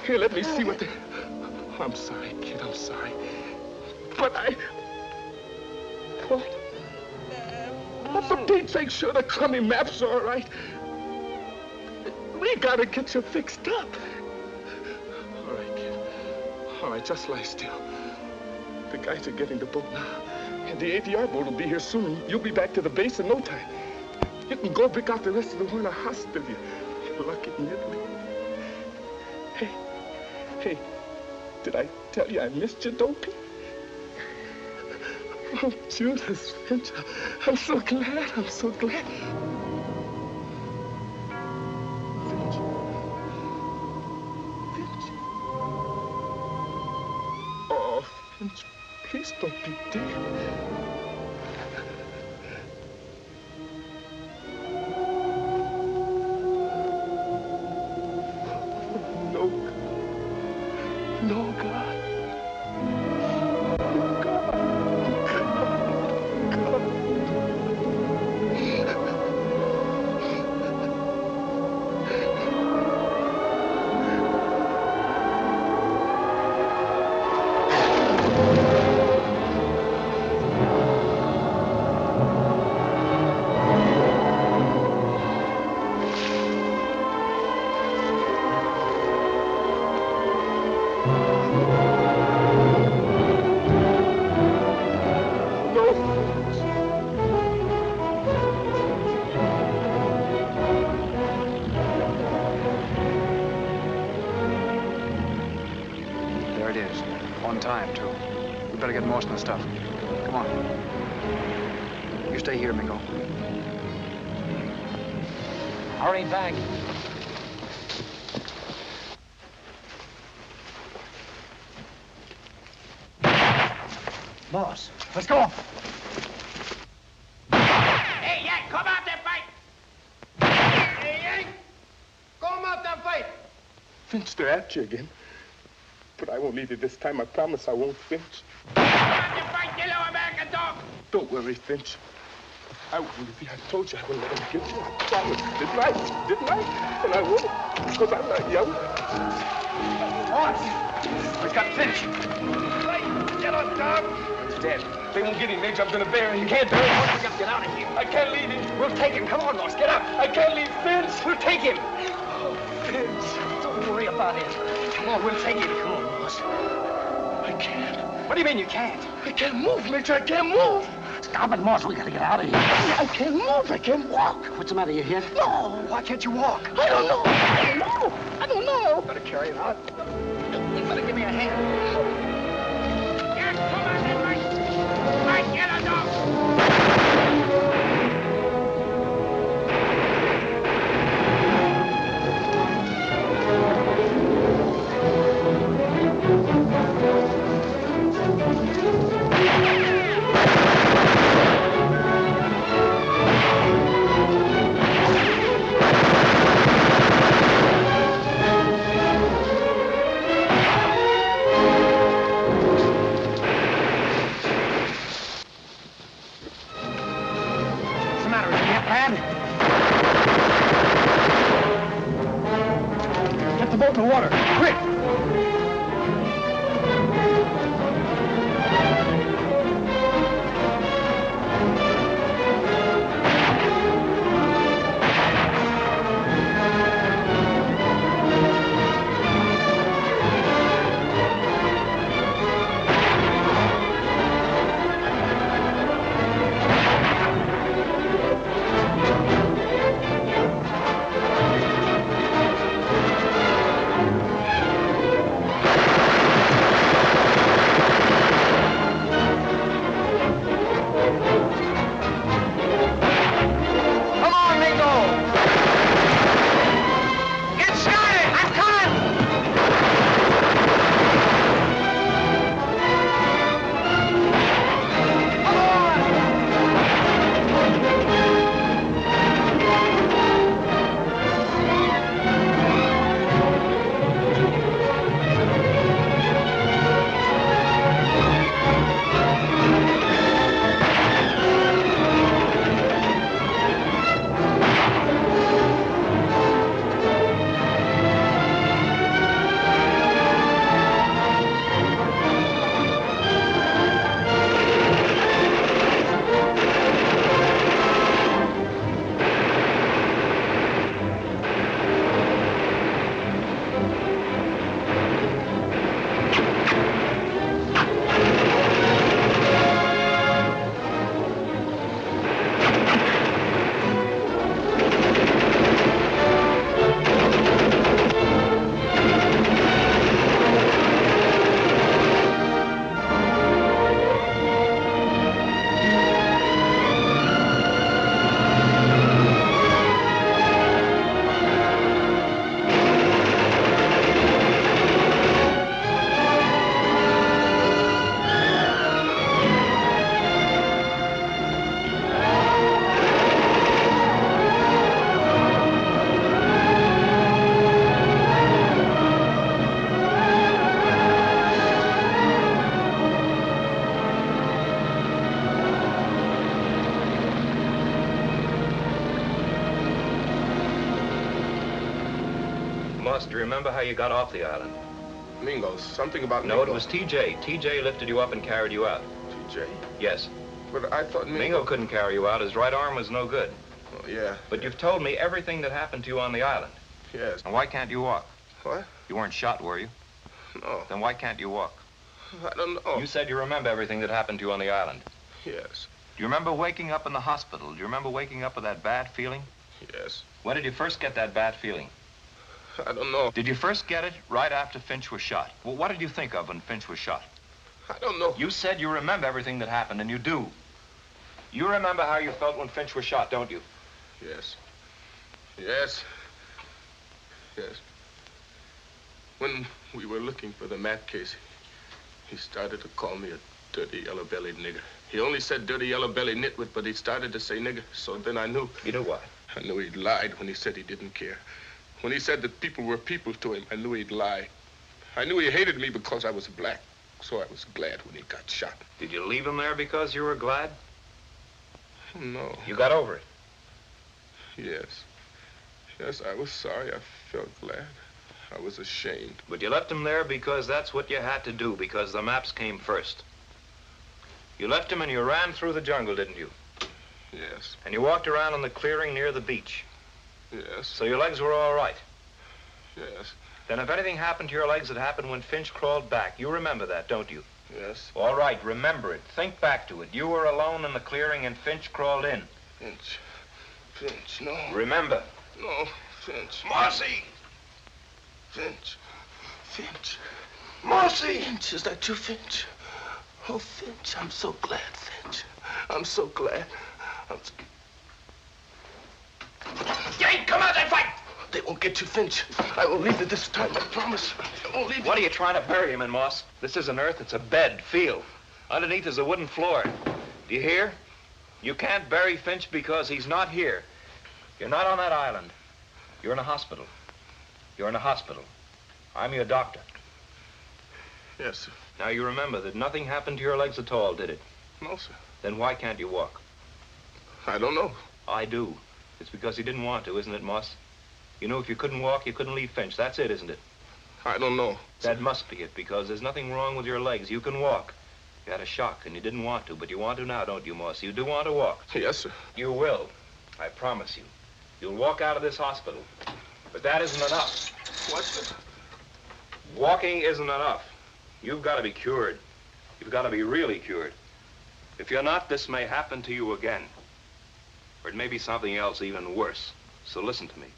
S6: Here, let me see what they... Oh, I'm sorry, kid, I'm sorry. But What? Oh, for Pete's sake, sure, the crummy map's all right. We gotta get you fixed up. All right, kid. All right, just lie still. The guys are getting the boat now. And the ATR boat will be here soon. You'll be back to the base in no time. You can go pick out the rest of the Warner Hospital, you lucky nitwit. Hey, did I tell you I missed you, Dopey? Oh, Judas Finch, I'm so glad, I'm so glad. Finch. Finch. Oh, Finch, Please don't be Dick. No, God. No, God.
S2: Time, too. We better get most of the stuff. Come on. You stay here, Mingo.
S3: Hurry back.
S9: Boss, let's go.
S12: Hey, Yank, come out there, fight! Hey, Yank! Come out there, fight!
S6: Finch, they're at you again. But I won't leave you this time. I promise I won't, Finch.
S12: Come out there, fight, you little American dog!
S6: Don't worry, Finch. I won't leave you. I told you I wouldn't let him get you. I promised. Didn't I? Didn't I? And I won't. Because I'm not young.
S3: Boss, we got Finch.
S12: Get up, dog!
S3: He's dead. They won't get him. They jumped in a bear. You can't do it. Boss, we got to get out of here.
S6: I can't leave him.
S3: We'll take him. Come on, boss. Get up.
S6: I can't leave Finch.
S3: We'll take him. Oh, Finch. Don't worry about it. Come on, we'll take him. Come on, boss.
S6: I can't.
S3: What do you mean you can't?
S6: I can't move, Mitch. I can't move.
S3: Stop it, Moss. We gotta get out of here.
S6: I can't move. I can't walk.
S3: What's the matter? You hit?
S6: No.
S3: Why can't you walk?
S6: I don't know. I don't know. I don't know.
S3: Better carry him out. You better give me a hand.
S12: Yank, come out there, fight! Fight, get a dog!
S3: Get the boat in the water. Quick!
S10: Moss, do you remember how you got off the island?
S6: Mingo, something about
S10: No,
S6: Mingo.
S10: it was TJ. TJ lifted you up and carried you out.
S6: TJ?
S10: Yes.
S6: But I thought
S10: Mingo couldn't carry you out. His right arm was no good.
S6: Oh, yeah.
S10: But you've told me everything that happened to you on the island.
S6: Yes.
S10: And why can't you walk?
S6: What?
S10: You weren't shot, were you?
S6: No.
S10: Then why can't you walk?
S6: I don't know.
S10: You said you remember everything that happened to you on the island.
S6: Yes.
S10: Do you remember waking up in the hospital? Do you remember waking up with that bad feeling?
S6: Yes.
S10: When did you first get that bad feeling?
S6: I don't know.
S10: Did you first get it right after Finch was shot? Well, what did you think of when Finch was shot?
S6: I don't know.
S10: You said you remember everything that happened, and you do. You remember how you felt when Finch was shot, don't you?
S6: Yes. Yes. Yes. When we were looking for the map case, he started to call me a dirty yellow-bellied nigger. He only said dirty yellow-bellied nitwit, but he started to say nigger, so then I knew.
S10: You knew what?
S6: I knew he'd lied when he said he didn't care. When he said that people were people to him, I knew he'd lie. I knew he hated me because I was black, so I was glad when he got shot.
S10: Did you leave him there because you were glad?
S6: No.
S10: You got over it?
S6: Yes. Yes, I was sorry. I felt glad. I was ashamed.
S10: But you left him there because that's what you had to do, because the maps came first. You left him and you ran through the jungle, didn't you?
S6: Yes.
S10: And you walked around in the clearing near the beach.
S6: Yes.
S10: So your legs were all right.
S6: Yes.
S10: Then if anything happened to your legs, it happened when Finch crawled back. You remember that, don't you?
S6: Yes.
S10: All right, remember it. Think back to it. You were alone in the clearing and Finch crawled in.
S6: Finch. Finch, no.
S10: Remember.
S6: No, Finch.
S12: Marcy!
S6: Finch. Finch.
S12: Marcy!
S6: Finch, is that you, Finch? Oh, Finch, I'm so glad, Finch. I'm so glad.
S12: Yank, come out and fight!
S6: They won't get you, Finch. I won't leave you this time, I promise. I won't leave you.
S10: What are you trying to bury him in, Moss? This isn't earth, it's a bed. Feel. Underneath is a wooden floor. Do you hear? You can't bury Finch because he's not here. You're not on that island. You're in a hospital. You're in a hospital. I'm your doctor.
S6: Yes, sir.
S10: Now, you remember that nothing happened to your legs at all, did it?
S6: No, sir.
S10: Then why can't you walk?
S6: I don't know.
S10: I do. It's because he didn't want to, isn't it, Moss? You knew if you couldn't walk, you couldn't leave Finch. That's it, isn't it?
S6: I don't know.
S10: That must be it, because there's nothing wrong with your legs. You can walk. You had a shock, and you didn't want to, but you want to now, don't you, Moss? You do want to walk.
S6: Yes, sir.
S10: You will. I promise you. You'll walk out of this hospital. But that isn't enough.
S6: What, sir?
S10: Walking isn't enough. You've got to be cured. You've got to be really cured. If you're not, this may happen to you again. Or it may be something else even worse. So listen to me.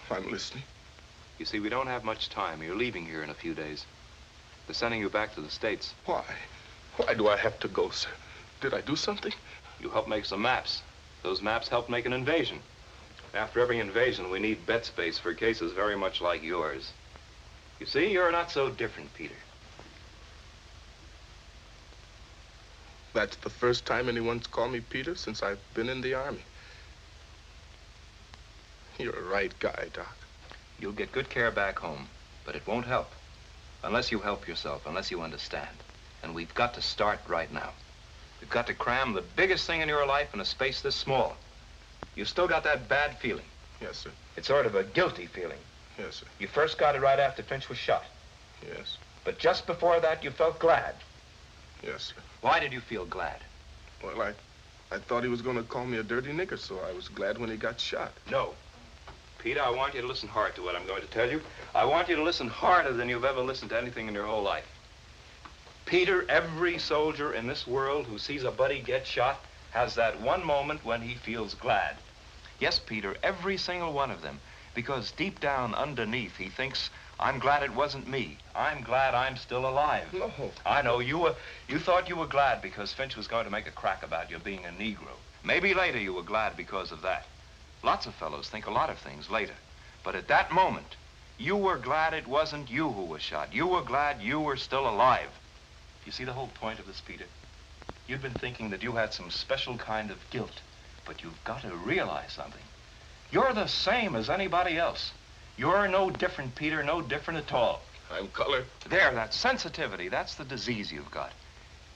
S6: I'm listening.
S10: You see, we don't have much time. You're leaving here in a few days. They're sending you back to the States.
S6: Why? Why do I have to go, sir? Did I do something?
S10: You helped make some maps. Those maps helped make an invasion. After every invasion, we need bed space for cases very much like yours. You see, you're not so different, Peter.
S6: That's the first time anyone's called me Peter since I've been in the Army. You're a right guy, Doc.
S10: You'll get good care back home, but it won't help. Unless you help yourself, unless you understand. And we've got to start right now. We've got to cram the biggest thing in your life in a space this small. You've still got that bad feeling.
S6: Yes, sir.
S10: It's sort of a guilty feeling.
S6: Yes, sir.
S10: You first got it right after Finch was shot.
S6: Yes.
S10: But just before that, you felt glad.
S6: Yes, sir.
S10: Why did you feel glad?
S6: Well, I thought he was going to call me a dirty nigger, so I was glad when he got shot.
S10: No. Peter, I want you to listen hard to what I'm going to tell you. I want you to listen harder than you've ever listened to anything in your whole life. Peter, every soldier in this world who sees a buddy get shot has that one moment when he feels glad. Yes, Peter, every single one of them. Because deep down underneath, he thinks, I'm glad it wasn't me. I'm glad I'm still alive.
S6: No.
S10: I know, you thought you were glad because Finch was going to make a crack about you being a Negro. Maybe later you were glad because of that. Lots of fellows think a lot of things later. But at that moment, you were glad it wasn't you who was shot. You were glad you were still alive. You see the whole point of this, Peter? You've been thinking that you had some special kind of guilt, but you've got to realize something. You're the same as anybody else. You're no different, Peter, no different at all.
S6: I'm colored.
S10: There, that sensitivity, that's the disease you've got.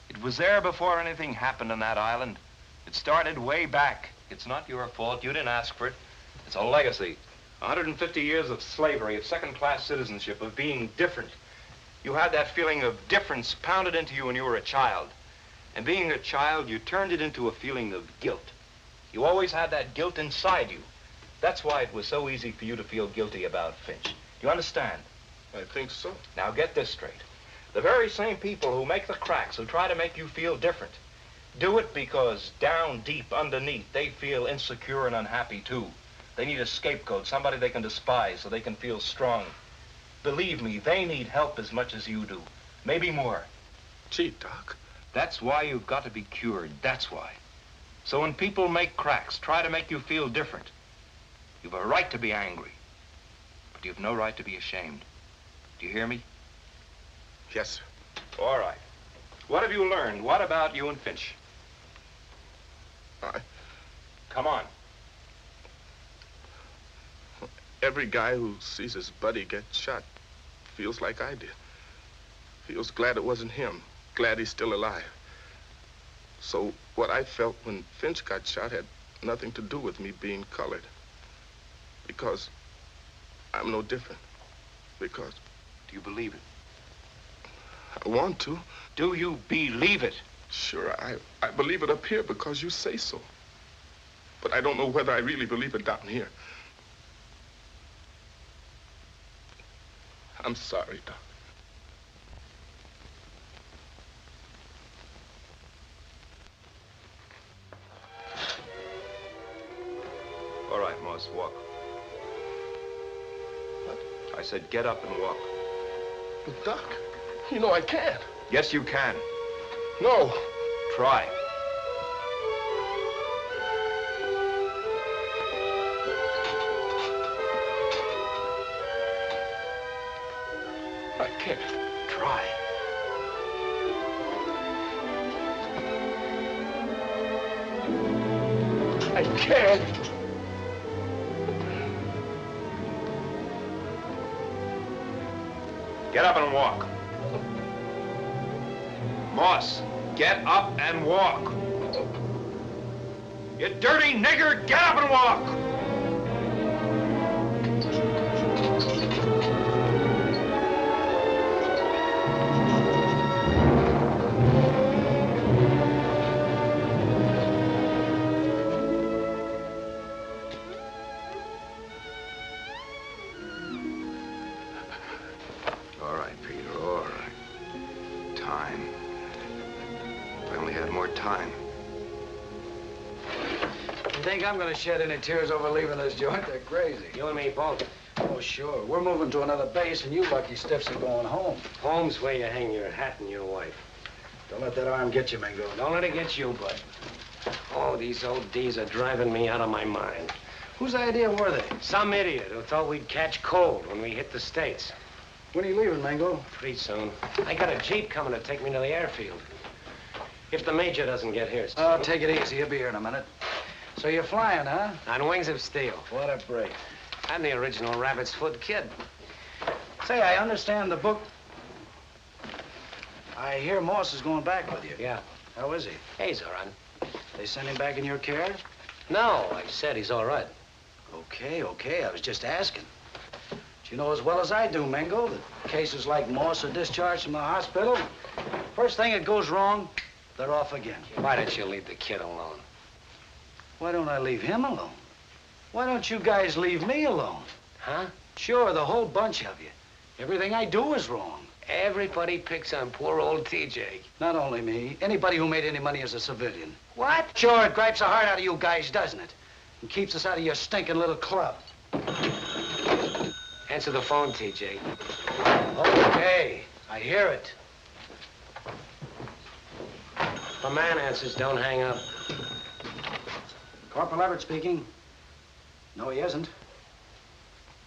S10: It was there before anything happened on that island. It started way back. It's not your fault. You didn't ask for it. It's a legacy. 150 years of slavery, of second-class citizenship, of being different. You had that feeling of difference pounded into you when you were a child. And being a child, you turned it into a feeling of guilt. You always had that guilt inside you. That's why it was so easy for you to feel guilty about Finch. Do you understand?
S6: I think so.
S10: Now get this straight. The very same people who make the cracks, who try to make you feel different, do it because down deep underneath, they feel insecure and unhappy too. They need a scapegoat, somebody they can despise so they can feel strong. Believe me, they need help as much as you do. Maybe more.
S6: Gee, Doc.
S10: That's why you've got to be cured. That's why. So when people make cracks, try to make you feel different, you've a right to be angry. But you've no right to be ashamed. Do you hear me?
S6: Yes, sir.
S10: All right. What have you learned? What about you and Finch? Come on.
S6: Every guy who sees his buddy get shot feels like I did. Feels glad it wasn't him. Glad he's still alive. So what I felt when Finch got shot had nothing to do with me being colored. Because I'm no different. Because...
S10: Do you believe it?
S6: I want to.
S10: Do you believe it?
S6: Sure, I believe it up here because you say so. But I don't know whether I really believe it down here. I'm sorry, Doc.
S10: All right, Moss, walk.
S6: What?
S10: I said get up and walk.
S6: But Doc, you know I can't.
S10: Yes, you can.
S6: No.
S10: Try.
S6: I can't.
S10: Try.
S6: I can't.
S10: Get up and walk. Moss, get up and walk. You dirty nigger, get up and walk.
S9: I'm gonna shed any tears over leaving this joint. They're crazy.
S11: You and me both.
S9: Oh, sure. We're moving to another base, and you lucky stiffs are going home.
S11: Home's where you hang your hat and your wife.
S9: Don't let that arm get you, Mingo.
S11: Don't let it get you, bud. Oh, these old D's are driving me out of my mind.
S9: Whose idea were they?
S11: Some idiot who thought we'd catch cold when we hit the States.
S9: When are you leaving, Mingo?
S11: Pretty soon. I got a Jeep coming to take me to the airfield. If the Major doesn't get here.
S9: Oh, take it easy. He'll be here in a minute. So you're flying, huh?
S11: On wings of steel.
S9: What a break.
S11: I'm the original Rabbit's Foot Kid.
S9: Say, I understand the book. I hear Moss is going back with you.
S11: Yeah.
S9: How is he?
S11: Hey, he's all right.
S9: They sent him back in your care?
S11: No, I said he's all right.
S9: Okay. I was just asking. But you know as well as I do, Mingo, that cases like Moss are discharged from the hospital. First thing that goes wrong, they're off again.
S11: Why don't you leave the kid alone?
S9: Why don't I leave him alone? Why don't you guys leave me alone?
S11: Huh?
S9: Sure, the whole bunch of you. Everything I do is wrong.
S11: Everybody picks on poor old TJ.
S9: Not only me. Anybody who made any money as a civilian.
S11: What?
S9: Sure, it gripes the heart out of you guys, doesn't it? And keeps us out of your stinking little club.
S11: Answer the phone, TJ.
S9: Okay, I hear it.
S11: If a man answers, don't hang up.
S9: Corporal Everett speaking. No, he isn't.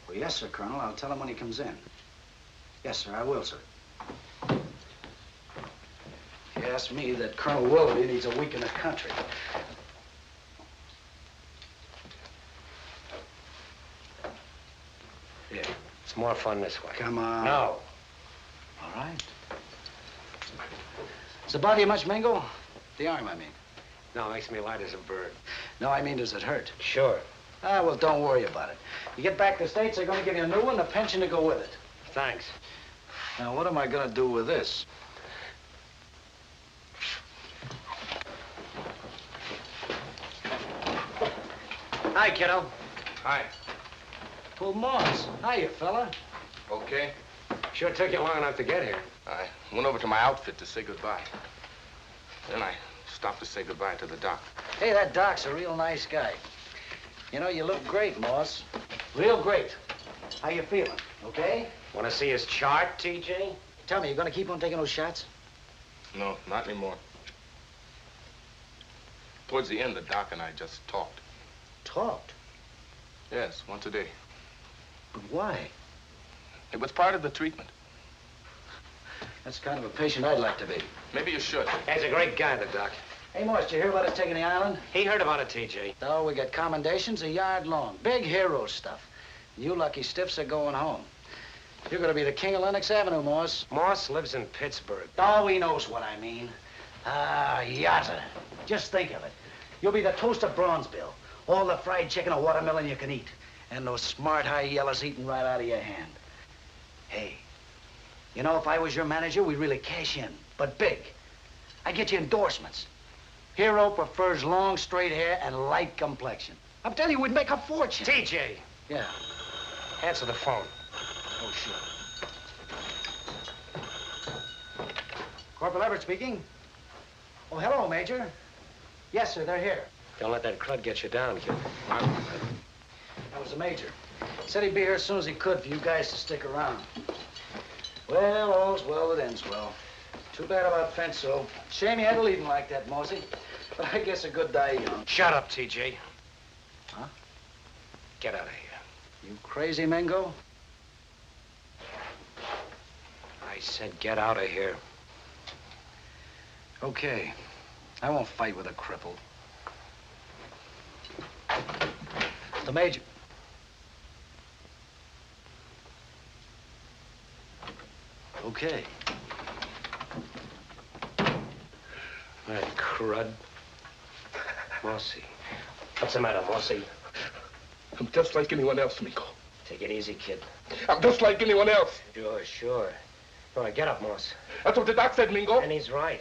S9: Well, yes, sir, Colonel. I'll tell him when he comes in. Yes, sir, I will, sir. If you ask me, that Colonel Willoughby needs a week in the country.
S11: Yeah, it's more fun this way.
S9: Come on.
S11: No.
S9: All right. Does it bother you much, Mingo? The arm, I mean.
S11: No, it makes me light as a bird.
S9: No, I mean, does it hurt?
S11: Sure.
S9: Ah, well, don't worry about it. You get back to the States, they're going to give you a new one, a pension to go with it.
S11: Thanks.
S9: Now, what am I going to do with this?
S11: Hi, kiddo.
S6: Hi.
S9: Well, Moss. Hiya, fella.
S6: Okay.
S11: Sure took you long enough to get here.
S6: I went over to my outfit to say goodbye. Then I stopped to say goodbye to the doc.
S9: Hey, that doc's a real nice guy. You know, you look great, Moss. Real great. How you feeling? Okay?
S11: Want to see his chart, TJ?
S9: Tell me, you gonna keep on taking those shots?
S6: No, not anymore. Towards the end, the doc and I just talked.
S9: Talked?
S6: Yes, once a day.
S9: But why?
S6: It was part of the treatment.
S9: That's kind of a patient I'd like to be.
S6: Maybe you should.
S11: He's a great guy, the doc.
S9: Hey, Moss, did you hear about us taking the island?
S11: He heard about it, TJ.
S9: Oh, we got commendations a yard long. Big hero stuff. You lucky stiffs are going home. You're gonna be the king of Lenox Avenue, Moss.
S11: Moss lives in Pittsburgh.
S9: Oh, he knows what I mean. Ah, yatta. Just think of it. You'll be the toast of Bronzeville. All the fried chicken and watermelon you can eat. And those smart high yellows eating right out of your hand. Hey, you know, if I was your manager, we'd really cash in, but big. I'd get you endorsements. Hero prefers long, straight hair and light complexion. I'm telling you, we'd make a fortune.
S11: TJ!
S9: Yeah.
S11: Answer the phone.
S9: Oh, sure. Corporal Everett speaking. Oh, hello, Major. Yes, sir, they're here.
S11: Don't let that crud get you down, kid.
S9: That was the Major. Said he'd be here as soon as he could for you guys to stick around. Well, all's well that ends well. Too bad about Fence, though. Shame you had to leave him like that, Mosey. But I guess a good die young.
S11: Shut up, TJ.
S9: Huh?
S11: Get out of here.
S9: You crazy, Mingo?
S11: I said get out of here.
S9: Okay. I won't fight with a cripple. The Major. Okay.
S11: That crud. Mossy. What's the matter, Mossy?
S6: I'm just like anyone else, Miko.
S11: Take it easy, kid.
S6: I'm just like anyone else.
S11: Sure, sure. All right, get up, Moss.
S6: That's what the doc said, Mingo.
S11: And he's right.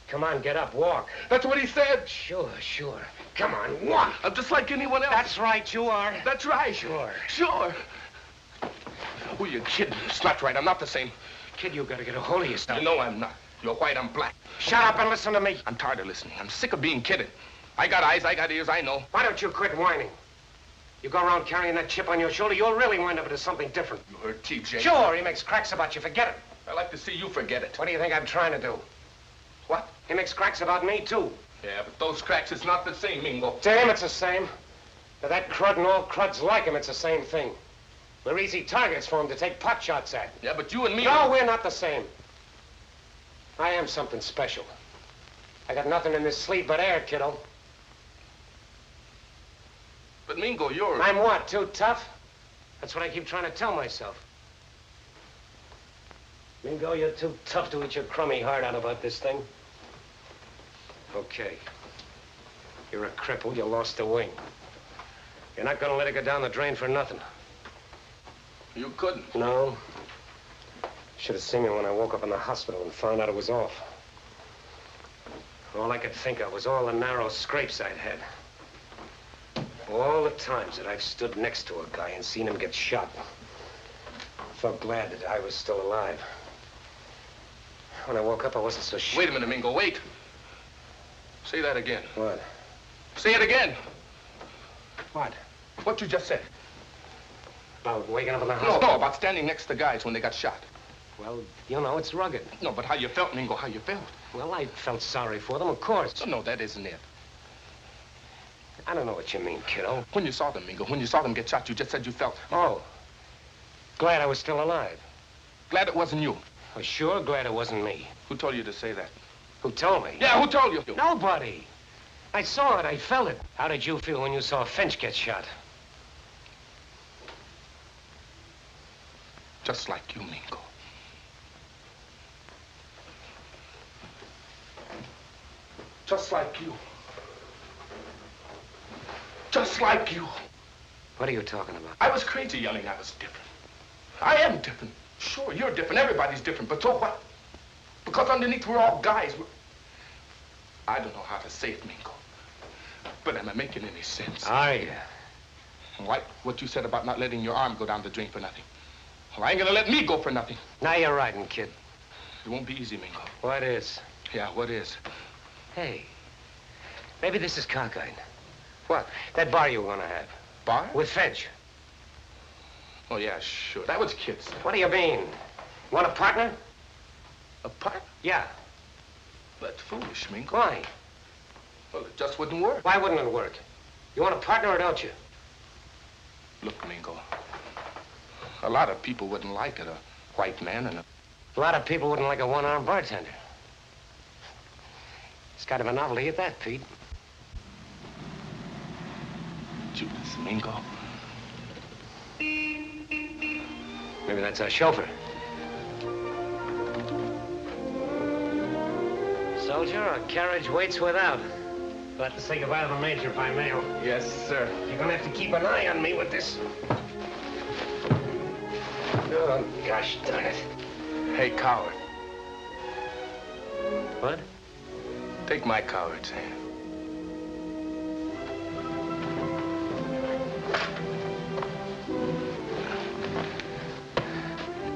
S11: Come on, get up, walk.
S6: That's what he said.
S11: Sure, sure. Come on, walk.
S6: I'm just like anyone else.
S11: That's right, you are.
S6: That's right.
S11: Sure.
S6: Sure. Who you kidding? It's not right. I'm not the same.
S11: Kid, you gotta get a hold of yourself.
S6: No, I'm not. You're white, I'm black.
S11: Shut up and listen to me.
S6: I'm tired of listening. I'm sick of being kidded. I got eyes, I got ears, I know.
S11: Why don't you quit whining? You go around carrying that chip on your shoulder, you'll really wind up into something different.
S6: You heard TJ.
S11: Sure, he makes cracks about you. Forget it.
S6: I'd like to see you forget it.
S11: What do you think I'm trying to do?
S6: What?
S11: He makes cracks about me, too.
S6: Yeah, but those cracks, it's not the same, Mingo.
S11: To him, it's the same. To that crud and all cruds like him, it's the same thing. We're easy targets for him to take pot shots at.
S6: Yeah, but you and me...
S11: No, we're not the same. I am something special. I got nothing in this sleeve but air, kiddo.
S6: But, Mingo, you're...
S11: I'm what, too tough? That's what I keep trying to tell myself. Mingo, you're too tough to eat your crummy heart out about this thing. Okay. You're a cripple. You lost a wing. You're not gonna let it go down the drain for nothing.
S6: You couldn't.
S11: No. Should have seen me when I woke up in the hospital and found out it was off. All I could think of was all the narrow scrapes I'd had. All the times that I've stood next to a guy and seen him get shot. I felt glad that I was still alive. When I woke up, I wasn't so sure.
S6: Wait a minute, Mingo, wait. Say that again.
S11: What?
S6: Say it again.
S11: What?
S6: What you just said.
S11: About waking up in the
S6: No,
S11: hospital?
S6: no, about standing next to guys when they got shot.
S11: Well, you know, it's rugged.
S6: No, but how you felt, Mingo, how you felt.
S11: Well, I felt sorry for them, of course.
S6: No, that isn't it.
S11: I don't know what you mean, kiddo.
S6: When you saw them, Mingo, when you saw them get shot, you just said you felt...
S11: Oh. Glad I was still alive.
S6: Glad it wasn't you.
S11: Oh, sure glad it wasn't me.
S6: Who told you to say that?
S11: Who told me?
S6: Yeah, who told you?
S11: Nobody. I saw it. I felt it. How did you feel when you saw Finch get shot?
S6: Just like you, Mingo. Just like you. Just like you.
S11: What are you talking about?
S6: I was crazy yelling I was different. I am different. Sure, you're different. Everybody's different. But so what? Because underneath we're all guys. I don't know how to say it, Mingo. But am I making any sense?
S11: Are you?
S6: Like what you said about not letting your arm go down the drain for nothing. Well, I ain't gonna let me go for nothing.
S11: Now you're riding, kid.
S6: It won't be easy, Mingo.
S11: What is?
S6: Yeah, what is?
S11: Hey, maybe this is cockeyed. What? That bar you were gonna have.
S6: Bar?
S11: With Finch.
S6: Oh, yeah, sure. That was kids.
S11: What do you mean? Want a partner?
S6: A partner?
S11: Yeah.
S6: That's foolish, Mingo.
S11: Why?
S6: Well, it just wouldn't work.
S11: Why wouldn't it work? You want a partner or don't you?
S6: Look, Mingo. A lot of people wouldn't like it, a white man and
S11: A lot of people wouldn't like a one-armed bartender. It's kind of a novelty at that, Pete.
S6: Judas, Mingo.
S11: Maybe that's our chauffeur. Soldier, our carriage waits without. Glad to say goodbye to the Major by mail.
S6: Yes, sir.
S11: You're gonna have to keep an eye on me with this. Oh, gosh darn it.
S6: Hey, coward.
S11: What?
S6: Take my coward's hand.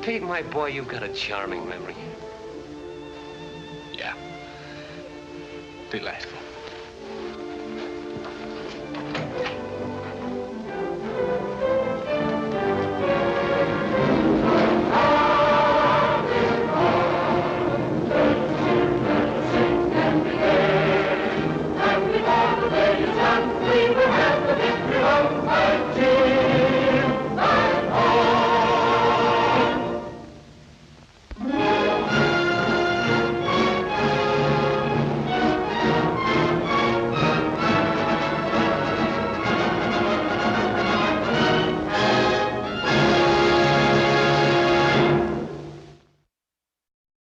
S11: Pete, my boy, you've got a charming memory.
S6: Yeah. Delightful.